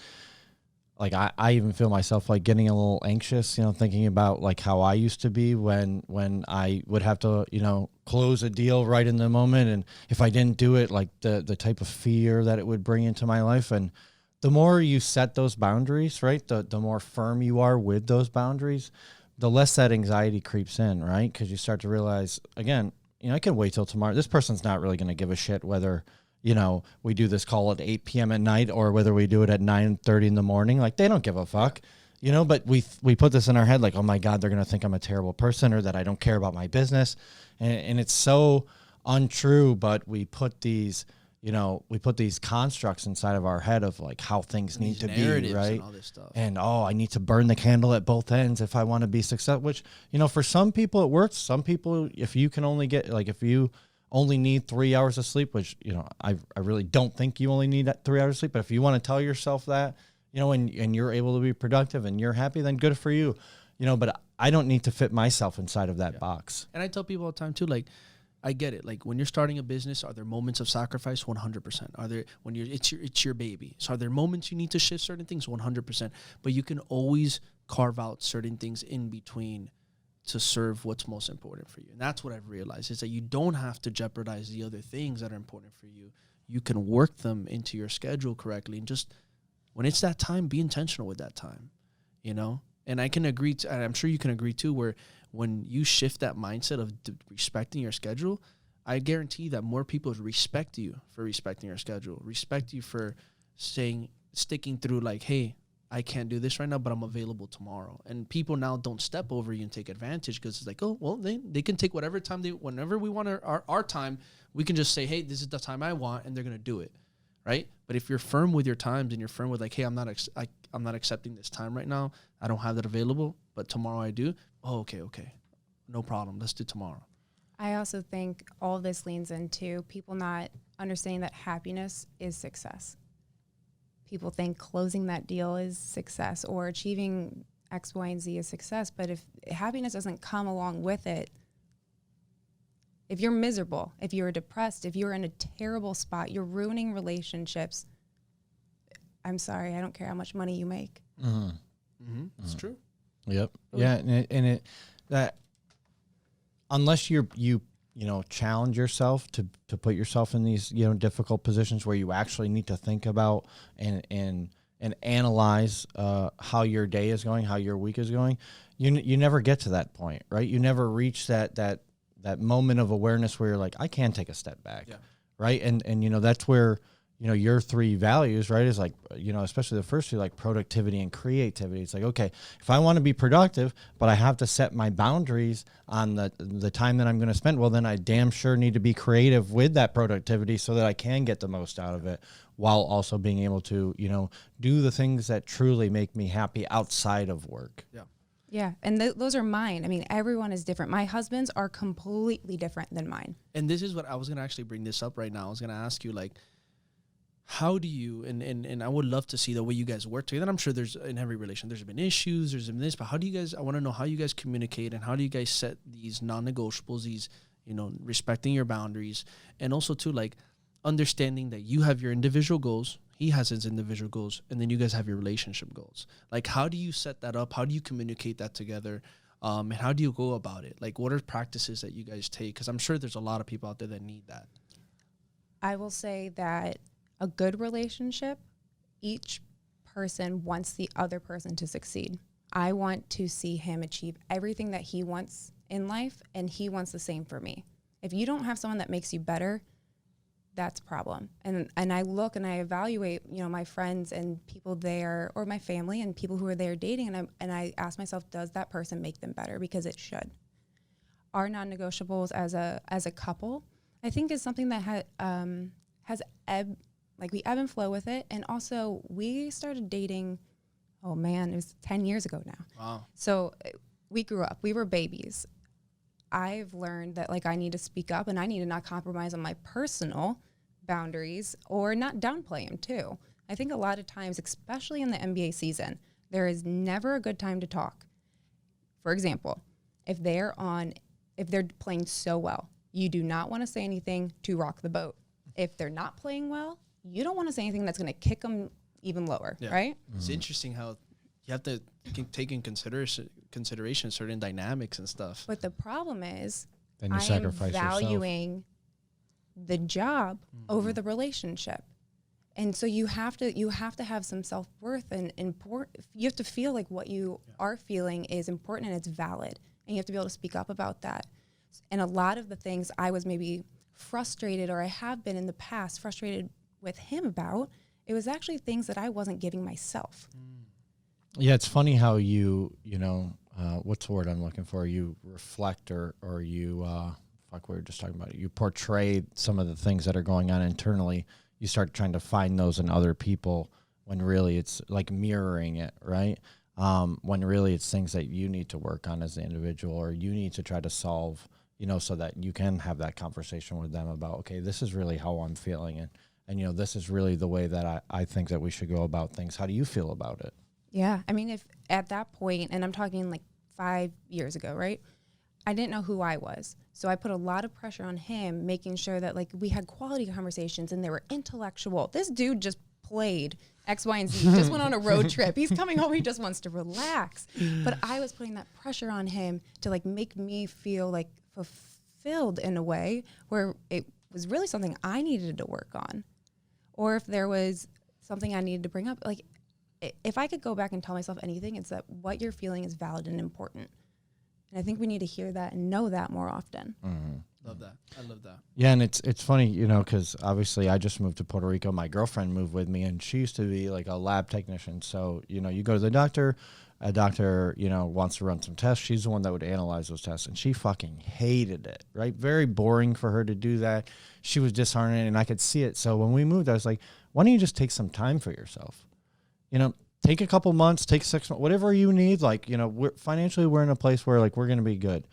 like I even feel myself like getting a little anxious, you know, thinking about like how I used to be when I would have to, you know, close a deal right in the moment. And if I didn't do it, like the type of fear that it would bring into my life. And the more you set those boundaries, right, the more firm you are with those boundaries, the less that anxiety creeps in, right? Because you start to realize, again, you know, I can wait till tomorrow. This person's not really going to give a shit whether, you know, we do this call at 8 p.m. at night or whether we do it at 9:30 in the morning. Like, they don't give a fuck, you know, but we put this in our head like, oh my God, they're going to think I'm a terrible person, or that I don't care about my business. And it's so untrue, but we put these, we put these constructs inside of our head of like how things need to be, right? And all this stuff. And I need to burn the candle at both ends if I want to be successful, which, for some people it works. Some people, if you can only get, like, if you only need 3 hours of sleep, which, I really don't think you only need that 3 hours of sleep. But if you want to tell yourself that, and you're able to be productive and you're happy, then good for you. But I don't need to fit myself inside of that box. And I tell people all the time too, like, I get it. Like, when you're starting a business, are there moments of sacrifice? 100%. Are there, when it's your baby? So are there moments you need to shift certain things? 100%. But you can always carve out certain things in between to serve what's most important for you. And that's what I've realized, is that you don't have to jeopardize the other things that are important for you. You can work them into your schedule correctly, and just when it's that time, be intentional with that time, And I can agree to, and I'm sure you can agree too, where when you shift that mindset of respecting your schedule, I guarantee that more people respect you for respecting your schedule, respect you for sticking through, like, hey, I can't do this right now, but I'm available tomorrow. And people now don't step over you and take advantage, because it's like, oh, well, they can take whatever time whenever we want our time, we can just say, hey, this is the time I want, and they're going to do it. Right? But if you're firm with your times and you're firm with, like, hey, I'm not accepting this time right now. I don't have that available, but tomorrow I do. Oh, okay. No problem. Let's do tomorrow. I also think all of this leans into people not understanding that happiness is success. People think closing that deal is success, or achieving X, Y, and Z is success. But if happiness doesn't come along with it, if you're miserable, if you're depressed, if you're in a terrible spot, you're ruining relationships. I'm sorry, I don't care how much money you make. Mm-hmm. Mm-hmm. It's true. Yep. Yeah, and that unless you challenge yourself to put yourself in these difficult positions where you actually need to think about and analyze how your day is going, how your week is going, you never get to that point, right? You never reach that moment of awareness where you're like, I can take a step back, right? And that's where your three values, right, is like, especially the first two, like productivity and creativity. It's like, okay, if I want to be productive, but I have to set my boundaries on the time that I'm going to spend, well, then I damn sure need to be creative with that productivity so that I can get the most out of it, while also being able to, do the things that truly make me happy outside of work. Yeah. Yeah, and those are mine. I mean, everyone is different. My husband's are completely different than mine. And this is what I was going to actually bring this up right now. I was going to ask you, like, how do you, and I would love to see the way you guys work together. And I'm sure there's, in every relation, there's been issues, there's been this, but how do you guys, I want to know how you guys communicate, and how do you guys set these non-negotiables, these, respecting your boundaries, and also too, like, understanding that you have your individual goals, he has his individual goals, and then you guys have your relationship goals. Like, how do you set that up? How do you communicate that together? And how do you go about it? Like, what are practices that you guys take? Because I'm sure there's a lot of people out there that need that. I will say that a good relationship, each person wants the other person to succeed. I want to see him achieve everything that he wants in life, and he wants the same for me. If you don't have someone that makes you better, that's a problem. And I look and I evaluate, my friends and people there, or my family and people who are there dating, and I ask myself, does that person make them better? Because it should. Our non-negotiables as a couple, I think, is something that has we ebb and flow with it. And also, we started dating, oh man, it was 10 years ago now. Wow. So we grew up, we were babies. I've learned that, like, I need to speak up, and I need to not compromise on my personal boundaries, or not downplay them too. I think a lot of times, especially in the NBA season, there is never a good time to talk. For example, if they're playing so well, you do not want to say anything to rock the boat. If they're not playing well, you don't want to say anything that's going to kick them even lower, right? It's interesting how you have to take in consideration certain dynamics and stuff. But the problem is, then you I sacrifice am valuing the job over the relationship. And so you have to have some self-worth, and you have to feel like what you are feeling is important and it's valid. And you have to be able to speak up about that. And a lot of the things I was maybe frustrated, or I have been in the past frustrated with him about, it was actually things that I wasn't giving myself. Yeah, it's funny how you what's the word I'm looking for? You reflect or you fuck, we were just talking about it. You portray some of the things that are going on internally. You start trying to find those in other people when really it's like mirroring it, right? When really it's things that you need to work on as an individual, or you need to try to solve, you know, so that you can have that conversation with them about, okay, this is really how I'm feeling. And you know, this is really the way that I think that we should go about things. How do you feel about it? Yeah. I mean, if at that point, and I'm talking like 5 years ago, right? I didn't know who I was. So I put a lot of pressure on him, making sure that like we had quality conversations and they were intellectual. This dude just played X, Y, and Z. He just went on a road trip. He's coming home. He just wants to relax. But I was putting that pressure on him to like make me feel like fulfilled in a way where it was really something I needed to work on. Or if there was something I needed to bring up, like if I could go back and tell myself anything, it's that what you're feeling is valid and important. And I think we need to hear that and know that more often. Love that. I love that. Yeah, and it's funny, you know, because obviously I just moved to Puerto Rico. My girlfriend moved with me, and she used to be like a lab technician. So, you know, you go to the doctor, a doctor, you know, wants to run some tests. She's the one that would analyze those tests, and she fucking hated it, right? Very boring for her to do that. She was disheartened, and I could see it. So when we moved, I was like, why don't you just take some time for yourself? You know, take a couple months, take 6 months, whatever you need. Like, you know, we're in a place where like we're going to be good.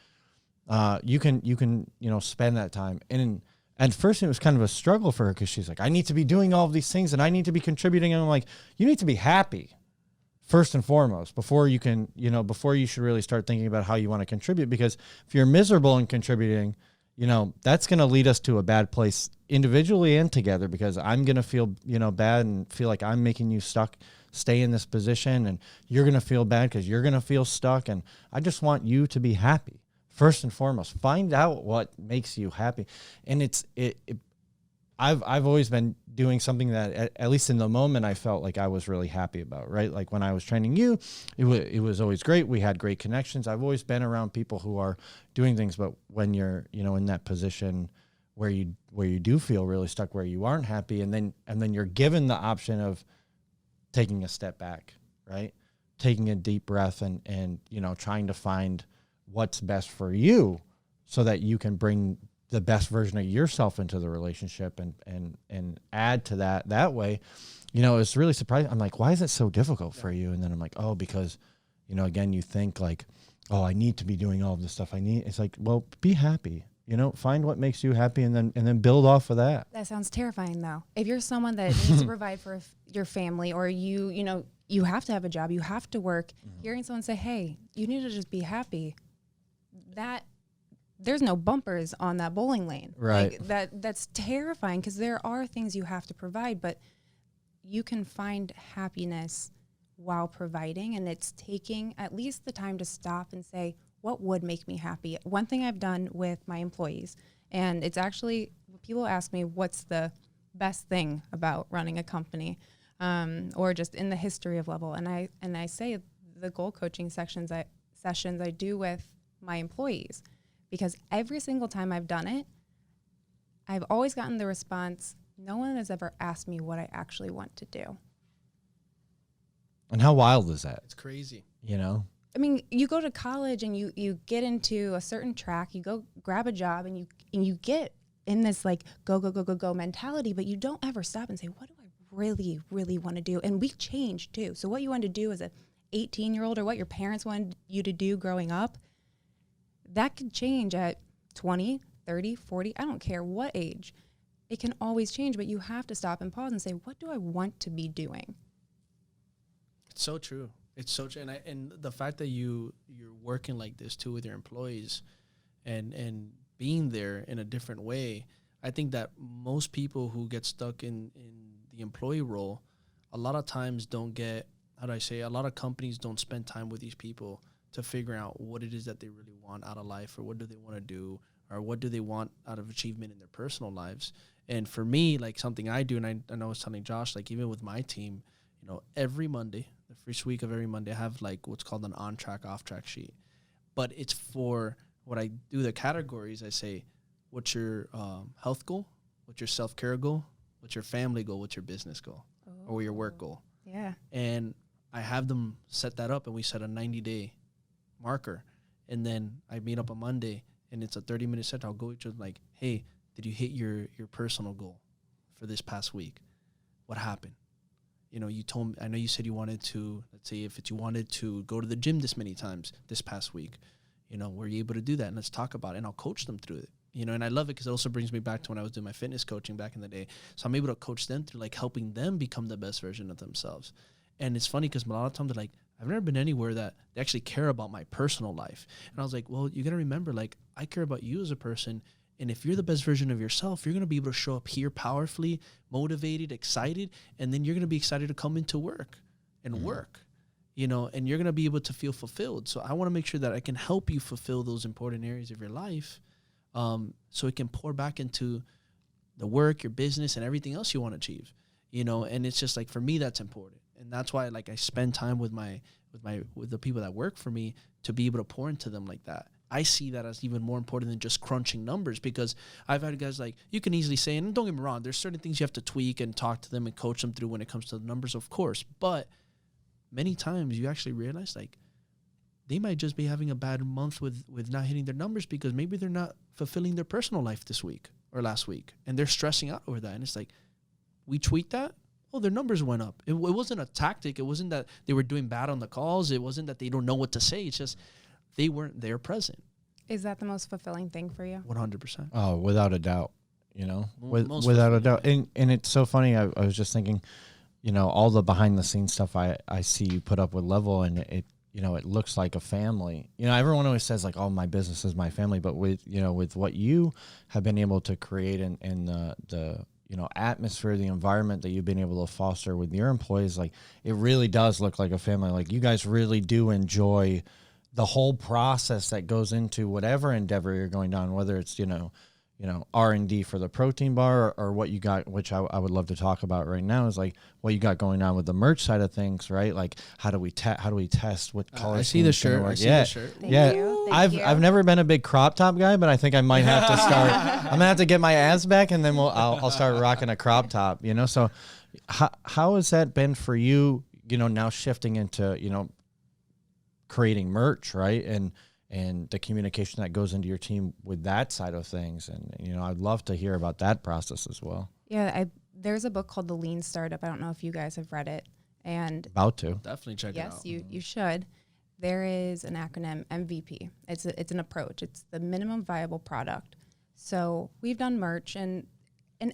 You can, you know, spend that time. And at first it was kind of a struggle for her because she's like, I need to be doing all of these things and I need to be contributing. And I'm like, you need to be happy first and foremost before you can, you know, before you should really start thinking about how you want to contribute. Because if you're miserable in contributing, you know, that's going to lead us to a bad place individually and together, because I'm going to feel, you know, bad and feel like I'm making you stay in this position, and you're going to feel bad because you're going to feel stuck. And I just want you to be happy first and foremost. Find out what makes you happy. And I've always been doing something that at least in the moment I felt like I was really happy about, right? Like when I was training you, it was always great. We had great connections. I've always been around people who are doing things, but when you're, you know, in that position where you do feel really stuck, where you aren't happy, and then you're given the option of taking a step back, right? Taking a deep breath and you know, trying to find what's best for you so that you can bring the best version of yourself into the relationship and add to that way. You know, it's really surprising. I'm like, why is it so difficult for you? And then I'm like, oh, because, you know, again, you think like, oh, I need to be doing all of this stuff I need. It's like, well, be happy. You know, find what makes you happy and then build off of that. That sounds terrifying, though. If you're someone that needs to provide for your family, or you know, you have to have a job, you have to work, hearing someone say, hey, you need to just be happy, that there's no bumpers on that bowling lane. Right. Like, that's terrifying, because there are things you have to provide, but you can find happiness while providing, and it's taking at least the time to stop and say, what would make me happy? One thing I've done with my employees, and it's actually, people ask me what's the best thing about running a company, or just in the history of Level. And I say the goal coaching sessions I do with my employees, because every single time I've done it, I've always gotten the response, no one has ever asked me what I actually want to do. And how wild is that? It's crazy. You know? I mean, you go to college and you get into a certain track, you go grab a job, and you get in this like go mentality, but you don't ever stop and say, what do I really, really want to do? And we change too. So what you want to do as a 18-year-old, or what your parents wanted you to do growing up, that could change at 20, 30, 40, I don't care what age. It can always change, but you have to stop and pause and say, what do I want to be doing? It's so true. It's so true. And the fact that you're working like this too with your employees and being there in a different way, I think that most people who get stuck in the employee role, a lot of times don't get, a lot of companies don't spend time with these people to figure out what it is that they really want out of life, or what do they want to do, or what do they want out of achievement in their personal lives. And for me, like something I do, and I know I was telling Josh, like even with my team, you know, every Monday, the first week of every Monday, I have like what's called an on-track, off-track sheet. But it's for what I do, the categories. I say, what's your health goal? What's your self-care goal? What's your family goal? What's your business goal? Or your work goal? Yeah. And I have them set that up, and we set a 90-day marker. And then I meet up on Monday, and it's a 30-minute set, I'll go to like, hey, did you hit your personal goal for this past week? What happened? You know, you told me, I know you said you wanted to, let's say if it's you wanted to go to the gym this many times this past week, you know, were you able to do that? And let's talk about it, and I'll coach them through it. You know, and I love it because it also brings me back to when I was doing my fitness coaching back in the day. So I'm able to coach them through like helping them become the best version of themselves. And it's funny because a lot of times they're like, I've never been anywhere that they actually care about my personal life. And I was like, well, you got to remember, like, I care about you as a person. And if you're the best version of yourself, you're going to be able to show up here powerfully, motivated, excited. And then you're going to be excited to come into work and work, you know, and you're going to be able to feel fulfilled. So I want to make sure that I can help you fulfill those important areas of your life. So it can pour back into the work, your business, and everything else you want to achieve, you know. And it's just like, for me, that's important, and that's why like I spend time with the people that work for me to be able to pour into them like that. I see that as even more important than just crunching numbers, because I've had guys like, you can easily say, and don't get me wrong, there's certain things you have to tweak and talk to them and coach them through when it comes to the numbers, of course, but many times you actually realize like they might just be having a bad month with not hitting their numbers because maybe they're not fulfilling their personal life this week or last week, and they're stressing out over that. And it's like, we tweet that, oh, their numbers went up. It wasn't a tactic. It wasn't that they were doing bad on the calls. It wasn't that they don't know what to say. It's just they weren't there present. Is that the most fulfilling thing for you? 100%. Oh, without a doubt, you know, Most without a fulfilling, doubt. And it's so funny. I was just thinking, you know, all the behind the scenes stuff I see you put up with Level, and it, you know, it looks like a family. You know, everyone always says like, oh, my business is my family. But with, you know, with what you have been able to create and the you know, atmosphere, the environment that you've been able to foster with your employees, like it really does look like a family. Like you guys really do enjoy the whole process that goes into whatever endeavor you're going down, whether it's, you know, R&D for the protein bar or what you got, which I would love to talk about right now, is like what you got going on with the merch side of things, right? Like how do we test what color? I see the shirt. I see the shirt. Thank you. Thank you. I've never been a big crop top guy, but I think I might have to start. I'm gonna have to get my abs back, and then I'll start rocking a crop top. You know, so how has that been for you? You know, now shifting into, you know, creating merch, right? And the communication that goes into your team with that side of things. And, you know, I'd love to hear about that process as well. Yeah, there's a book called The Lean Startup. I don't know if you guys have read it. And About to. Definitely check it out. yes, you should. There is an acronym, MVP. It's an approach. It's the minimum viable product. So we've done merch, and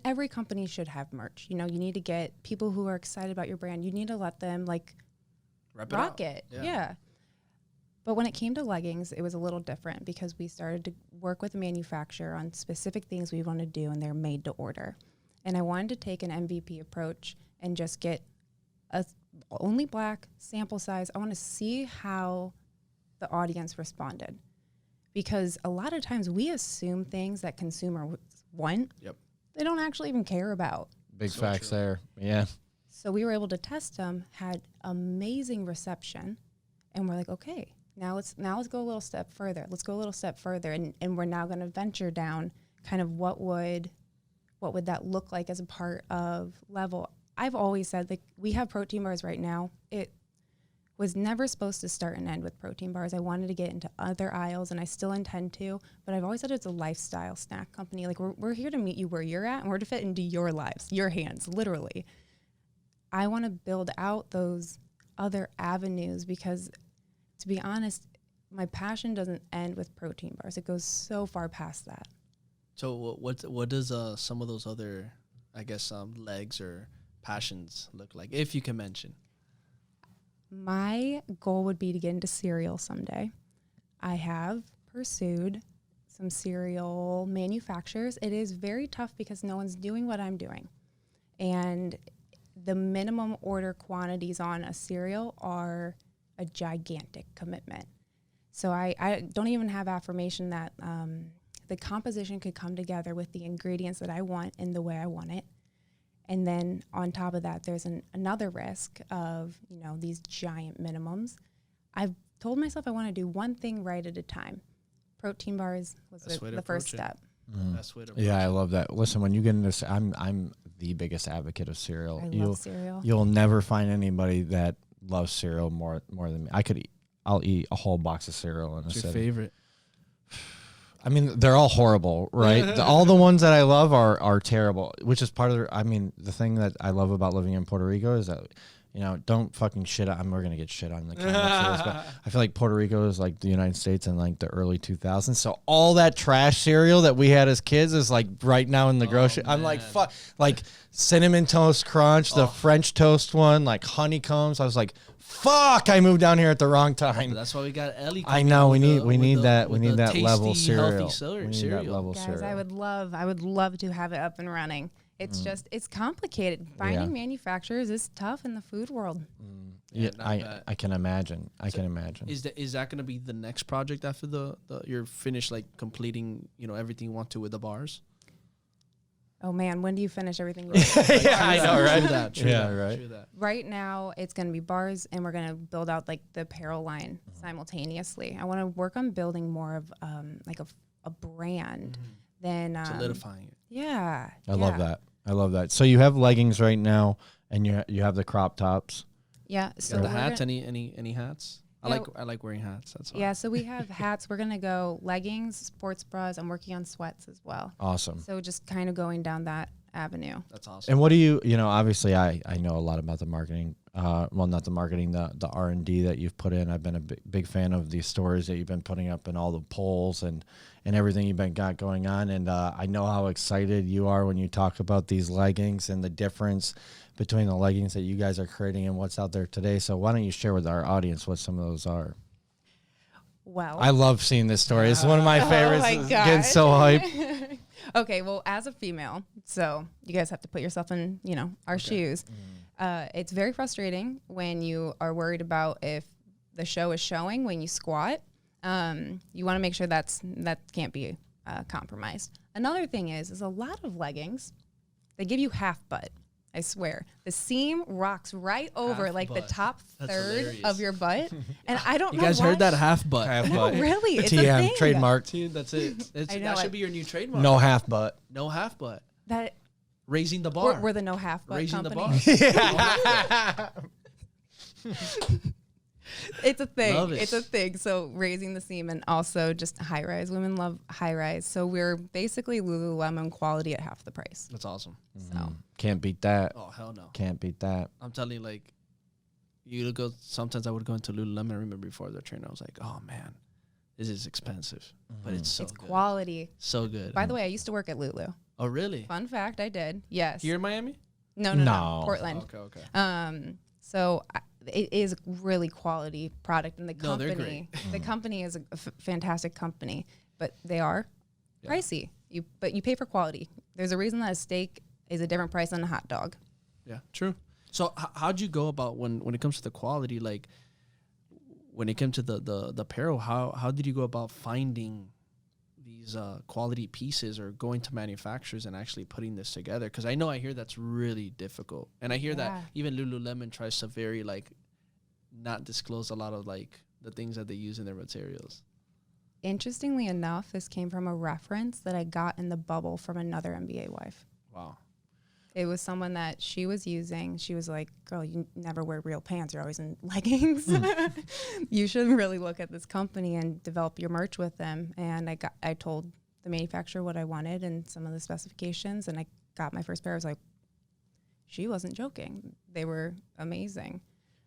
every company should have merch. You know, you need to get people who are excited about your brand. You need to let them like rock it. Yeah. But when it came to leggings, it was a little different because we started to work with a manufacturer on specific things we want to do, and they're made to order. And I wanted to take an MVP approach and just get a only black sample size. I want to see how the audience responded, because a lot of times we assume things that consumers want. Yep. They don't actually even care about. Big facts there. Yeah. So we were able to test them, had amazing reception, and we're like, okay, now let's go a little step further. Let's go a little step further, and we're now going to venture down kind of what would that look like as a part of Level. I've always said, like, we have protein bars right now. It was never supposed to start and end with protein bars. I wanted to get into other aisles, and I still intend to, but I've always said it's a lifestyle snack company. Like, we're here to meet you where you're at, and we're to fit into your lives, your hands, literally. I want to build out those other avenues because, to be honest, my passion doesn't end with protein bars. It goes so far past that. So what does some of those other, I guess, legs or passions look like, if you can mention? My goal would be to get into cereal someday. I have pursued some cereal manufacturers. It is very tough because no one's doing what I'm doing. And the minimum order quantities on a cereal are a gigantic commitment. So I don't even have affirmation that the composition could come together with the ingredients that I want in the way I want it. And then on top of that, there's another risk of, you know, these giant minimums. I've told myself I want to do one thing right at a time. Protein bars was the first step. Best way to Yeah, I love that. Listen, when you get into this, I'm the biggest advocate of cereal. I love cereal. You'll never find anybody that loves cereal more than me. I'll eat a whole box of cereal in a What's your sitting. favorite? I mean, they're all horrible, right? All the ones that I love are terrible, which is part of the, I mean, the thing that I love about living in Puerto Rico is that, you know, don't fucking shit on, we're going to get shit on the comments for this, but I feel like Puerto Rico is like the United States in like the early 2000s. So all that trash cereal that we had as kids is like right now in the grocery. I'm like, fuck, like Cinnamon Toast Crunch, the French toast one, like honeycombs. I was like, fuck, I moved down here at the wrong time. That's why we got Elle. I know we need that tasty, level cereal. Healthy We need cereal. that level Guys, cereal. I would love to have it up and running. It's just, it's complicated. Finding manufacturers is tough in the food world. Yeah, I can imagine. I can imagine. Is that going to be the next project after the you're finished like completing, you know, everything you want to with the bars? Oh man, when do you finish everything? You want? Yeah, I know, right? True that. True Yeah, that, right. True that. Right now, it's going to be bars, and we're going to build out like the apparel line simultaneously. I want to work on building more of like a brand than Solidifying it. Yeah, I love that. I love that. So you have leggings right now, and you have the crop tops. Yeah. So So the we're hats, gonna- any hats? Yeah. I like wearing hats. That's all. Yeah, so we have hats. We're gonna go leggings, sports bras. I'm working on sweats as well. Awesome. So just kind of going down that avenue. That's awesome. And what do you know, obviously I know a lot about the marketing, well, not the marketing, the R&D that you've put in. I've been a big fan of the stories that you've been putting up and all the polls and everything you've got going on. And I know how excited you are when you talk about these leggings and the difference between the leggings that you guys are creating and what's out there today. So why don't you share with our audience what some of those are? Well, I love seeing this story. It's one of my favorites. my It's getting God. so hype. Okay, well, as a female, so you guys have to put yourself in, you know, our shoes. It's very frustrating when you are worried about if the show is showing when you squat. You want to make sure that can't be compromised. Another thing is a lot of leggings, they give you half butt. I swear. The seam rocks right over Half like the butt. top That's third hilarious. of your butt. And I don't You know guys why. heard that half butt? Half No, butt. really, it's a TM, thing. trademark. That's it. I know That should it. be your new trademark. No half butt. No half butt. That Raising the bar. we're the no half butt Raising company. the bar. It's a thing. Love it. It's a thing. So raising the seam and also just high rise. Women love high rise. So we're basically Lululemon quality at half the price. That's awesome. So Can't beat that. Oh hell no. Can't beat that. I'm telling you, like, you go. Sometimes I would go into Lululemon. I remember before the trainer, I was like, oh man, this is expensive, but it's so it's good. quality. So good. By the way, I used to work at Lulu. Oh really? Fun fact, I did. Yes. Here in Miami? No. No. Portland. Okay. So it is really quality product, and the No, they're company, the company is a fantastic company, but they are pricey. But you pay for quality. There's a reason that a steak is a different price than a hot dog. Yeah, true. So how'd you go about when it comes to the quality? Like when it came to the apparel, how did you go about finding these quality pieces or going to manufacturers and actually putting this together? Because I know I hear that's really difficult, and I hear that even Lululemon tries to very like not disclose a lot of like the things that they use in their materials. Interestingly enough, this came from a reference that I got in the bubble from another NBA wife. Wow. It was someone that she was using. She was like, girl, you never wear real pants. You're always in leggings. You should really look at this company and develop your merch with them. And I told the manufacturer what I wanted and some of the specifications, and I got my first pair. I was like, she wasn't joking. They were amazing.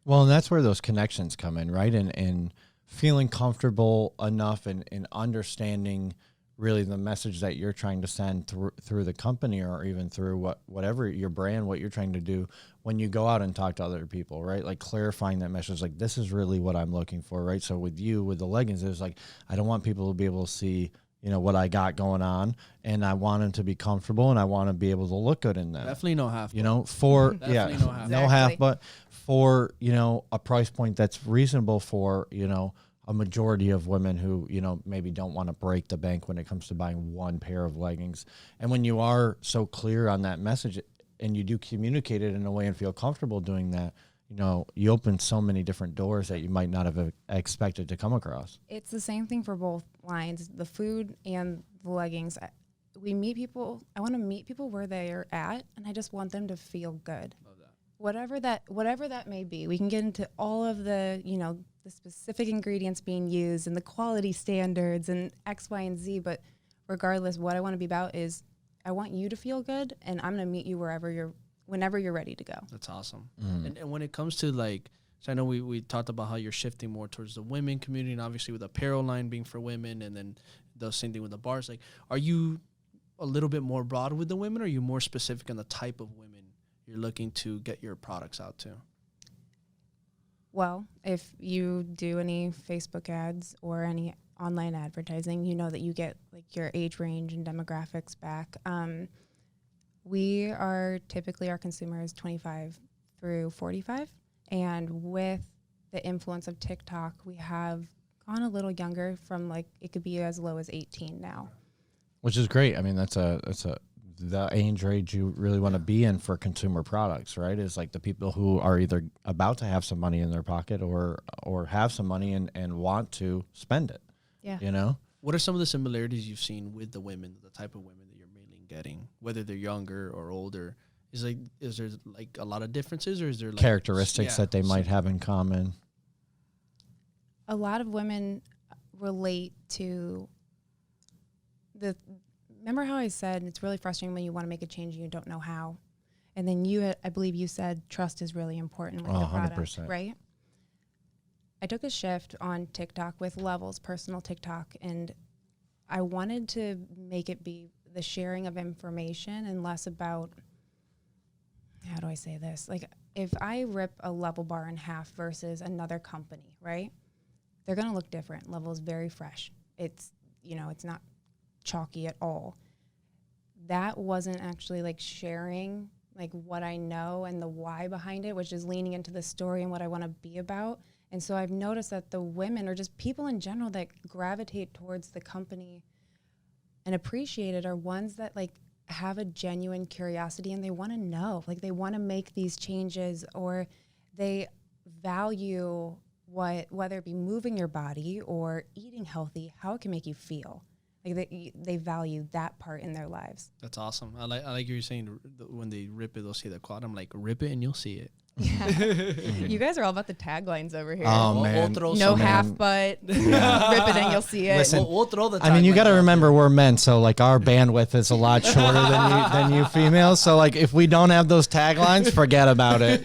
Well, and that's where those connections come in, right? And feeling comfortable enough and understanding really the message that you're trying to send through the company or even through whatever your brand, what you're trying to do when you go out and talk to other people, right? Like clarifying that message, like this is really what I'm looking for, right? So with the leggings, it was like, I don't want people to be able to see, you know, what I got going on, and I want them to be comfortable and I want to be able to look good in them. Definitely no half. You know, for Definitely no half. no half, but for, you know, a price point that's reasonable for, you know, a majority of women who, you know, maybe don't want to break the bank when it comes to buying one pair of leggings. And when you are so clear on that message and you do communicate it in a way and feel comfortable doing that, you know, you open so many different doors that you might not have expected to come across. It's the same thing for both lines, the food and the leggings. We meet people. I want to meet people where they are at, and I just want them to feel good. whatever that may be. We can get into all of the, the specific ingredients being used and the quality standards and X, Y, and Z. But regardless, what I want to be about is I want you to feel good, and I'm going to meet you whenever you're ready to go. That's awesome. And when it comes to like, so I know we talked about how you're shifting more towards the women community, and obviously with apparel line being for women, and then the same thing with the bars. Like, are you a little bit more broad with the women, or are you more specific on the type of women you're looking to get your products out to? Well, if you do any Facebook ads or any online advertising, you know that you get like your age range and demographics back. We are typically, our consumer is 25 through 45. And with the influence of TikTok, we have gone a little younger from like, it could be as low as 18 now. Which is great. I mean, that's the age range you really want to be in for consumer products, right? Is like the people who are either about to have some money in their pocket or have some money and want to spend it. Yeah. What are some of the similarities you've seen with the women, the type of women that you're mainly getting, whether they're younger or older? Is there like a lot of differences, or is there like characteristics that they might have in common? A lot of women relate to remember how I said it's really frustrating when you want to make a change and you don't know how? And then I believe you said trust is really important with the product, 100%. right? I took a shift on TikTok with Levels, personal TikTok, and I wanted to make it be the sharing of information and less about, how do I say this? Like, if I rip a Level bar in half versus another company, right? They're going to look different. Level is very fresh. It's, it's not chalky at all. That wasn't actually like sharing like what I know and the why behind it, which is leaning into the story and what I want to be about. And so I've noticed that the women, or just people in general that gravitate towards the company and appreciate it, are ones that like have a genuine curiosity and they want to know, like they want to make these changes, or they value whether it be moving your body or eating healthy, how it can make you feel. Like they value that part in their lives. That's awesome. I like you're saying when they rip it, they'll see the quad. I'm like, rip it and you'll see it. Yeah. You guys are all about the taglines over here. Oh, man. No half butt. Rip it and you'll see it. Listen, we'll throw the I mean, you got to remember we're men, so like our bandwidth is a lot shorter than you females. So like if we don't have those taglines, forget about it.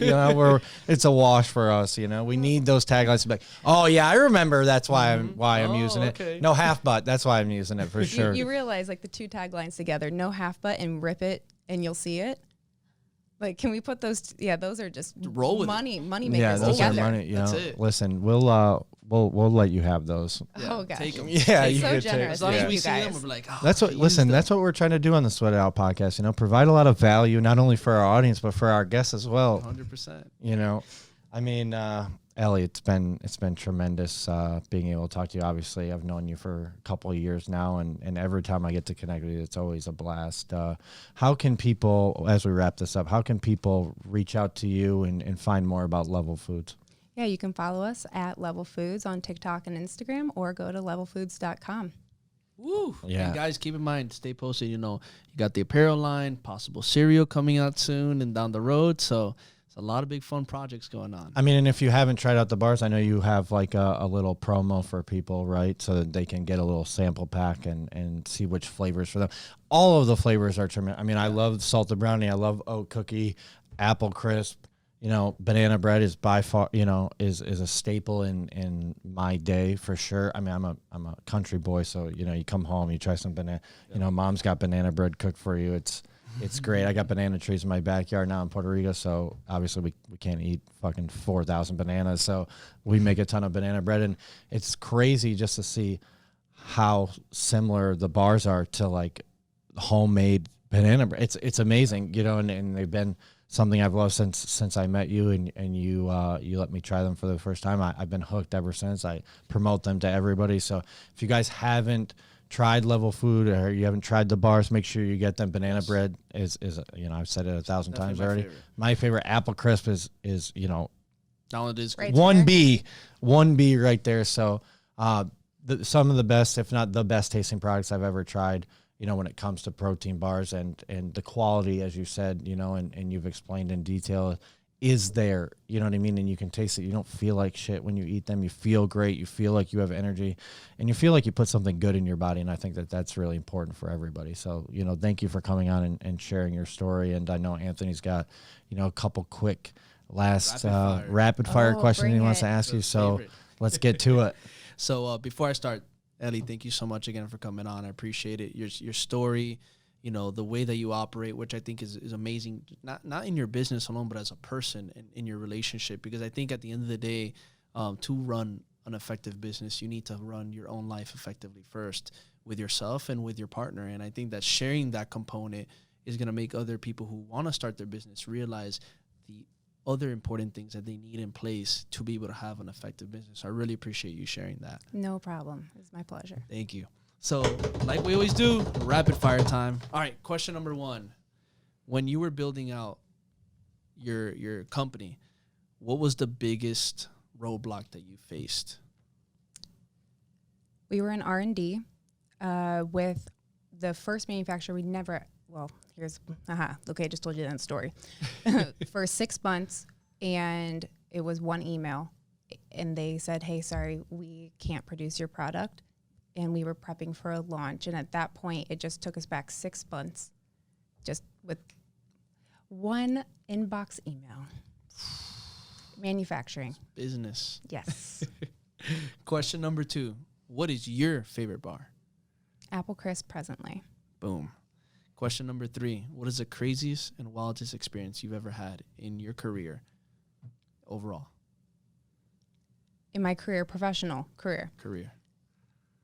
It's a wash for us. We need those taglines to be like, oh yeah, I remember. That's why I'm using okay. it. No half butt. That's why I'm using it for sure. You realize like the two taglines together: no half butt and rip it and you'll see it. Like, can we put those? Those are just roll with money makers yeah, those together. are money. That's it. Listen, we'll let you have those. Oh gosh, take 'em. Yeah, you so could generous. take. As long as Thank we you see them, guys. we're like, oh, That's what. I Listen, used that's what we're trying to do on the Sweat It Out podcast. Provide a lot of value not only for our audience but for our guests as well. 100%. I mean, Ellie, it's been tremendous being able to talk to you. Obviously, I've known you for a couple of years now, and every time I get to connect with you, it's always a blast. How can people, as we wrap this up, how can people reach out to you and find more about Level Foods? Yeah, you can follow us at Level Foods on TikTok and Instagram, or go to levelfoods.com. Woo. Yeah. And guys, keep in mind, stay posted. You got the apparel line, possible cereal coming out soon and down the road. So it's a lot of big fun projects going on. I mean, and if you haven't tried out the bars, I know you have like a little promo for people, right? So that they can get a little sample pack and see which flavors for them. All of the flavors are tremendous. I mean, I love salted brownie. I love oat cookie, apple crisp. Banana bread is by far, is a staple in my day for sure. I mean, I'm a country boy, so you come home, you try some banana. Mom's got banana bread cooked for you. It's great. I got banana trees in my backyard now in Puerto Rico, so obviously we can't eat fucking 4,000 bananas, so we make a ton of banana bread, and it's crazy just to see how similar the bars are to like homemade banana bread. It's amazing, and they've been something I've loved since I met you, and you let me try them for the first time. I've been hooked ever since. I promote them to everybody. So if you guys haven't tried Level Food or you haven't tried the bars, make sure you get them. Banana bread is I've said it 1,000 times already. My favorite. Apple crisp is Now it is Right. 1B right there. So some of the best, if not the best tasting products I've ever tried, when it comes to protein bars, and the quality, as you said, and you've explained in detail, is there, you know what I mean? And you can taste it. You don't feel like shit when you eat them. You feel great. You feel like you have energy, and you feel like you put something good in your body. And I think that that's really important for everybody. So, you know, thank you for coming on and sharing your story. And I know Anthony's got, you know, a couple quick last rapid fire questions he wants to ask you. So let's get to it. So before I start, Ellie, thank you so much again for coming on. I appreciate it. Your story, you know, the way that you operate, which I think is amazing, not in your business alone, but as a person and in your relationship. Because I think at the end of the day, to run an effective business, you need to run your own life effectively first with yourself and with your partner. And I think that sharing that component is going to make other people who want to start their business realize the other important things that they need in place to be able to have an effective business. So I really appreciate you sharing that. No problem. It's my pleasure. Thank you. So, like we always do, rapid fire time. All right, question number 1. When you were building out your company, what was the biggest roadblock that you faced? We were in R&D with the first manufacturer. We never, okay, I just told you that story. For 6 months, and it was one email, and they said, hey, sorry, we can't produce your product. And we were prepping for a launch. And at that point, it just took us back 6 months just with one inbox email. Manufacturing. Business. Yes. Question number 2. What is your favorite bar? Apple Crisp presently. Boom. Question number 3. What is the craziest and wildest experience you've ever had in your career overall? In my career, professional career.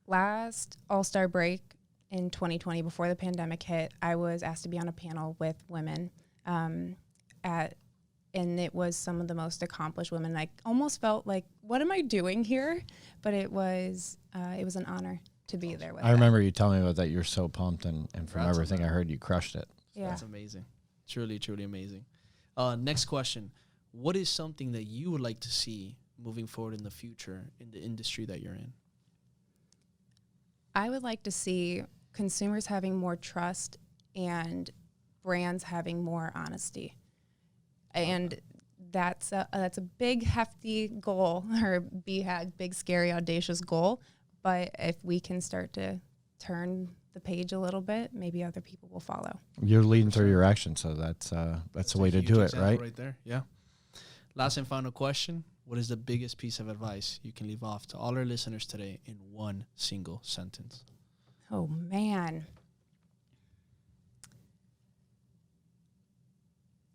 Last All-Star break in 2020, before the pandemic hit, I was asked to be on a panel with women and it was some of the most accomplished women. I almost felt like, what am I doing here? But it was an honor to be there with them. I remember you telling me about that. You're so pumped, and from Congrats everything I heard, you crushed it. Yeah. That's amazing. Truly, truly amazing. Next question. What is something that you would like to see moving forward in the future in the industry that you're in? I would like to see consumers having more trust and brands having more honesty. And that's a big, hefty goal, or big, scary, audacious goal. But if we can start to turn the page a little bit, maybe other people will follow. You're leading through your action, so that's the way to do it, right? Right there, yeah. Last and final question. What is the biggest piece of advice you can leave off to all our listeners today in one single sentence? Oh, man.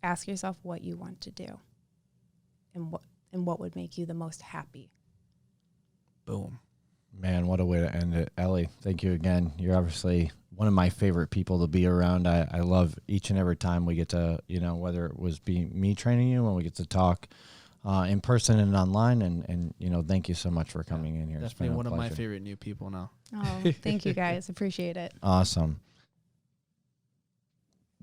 Ask yourself what you want to do and what would make you the most happy. Boom. Man, what a way to end it. Ellie, thank you again. You're obviously one of my favorite people to be around. I love each and every time we get to, you know, whether it was me training you, when we get to talk in person and online, and you know, thank you so much for coming in here. Definitely one of my favorite new people now. Oh, thank you guys. Appreciate it. Awesome.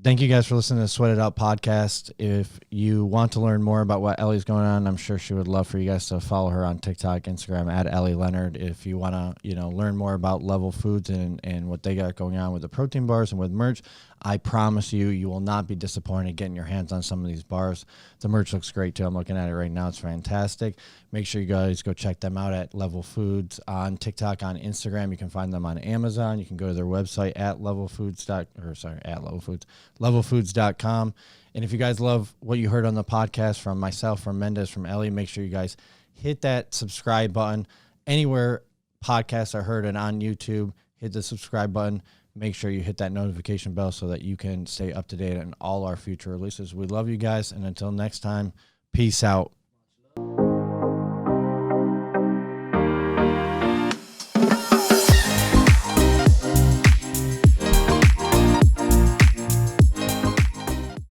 Thank you guys for listening to the Sweat It Out podcast. If you want to learn more about what Ellie's going on, I'm sure she would love for you guys to follow her on TikTok, Instagram at Elle Leonard. If you want to, you know, learn more about Level Foods and what they got going on with the protein bars and with merch, I promise you will not be disappointed getting your hands on some of these bars. The merch looks great too. I'm looking at it right now. It's fantastic. Make sure you guys go check them out at Level Foods on TikTok, on Instagram. You can find them on Amazon. You can go to their website at levelfoods.com. And if you guys love what you heard on the podcast from myself, from Mendez, from Ellie, make sure you guys hit that subscribe button. Anywhere podcasts are heard and on YouTube, hit the subscribe button. Make sure you hit that notification bell so that you can stay up to date on all our future releases. We love you guys. And until next time, peace out.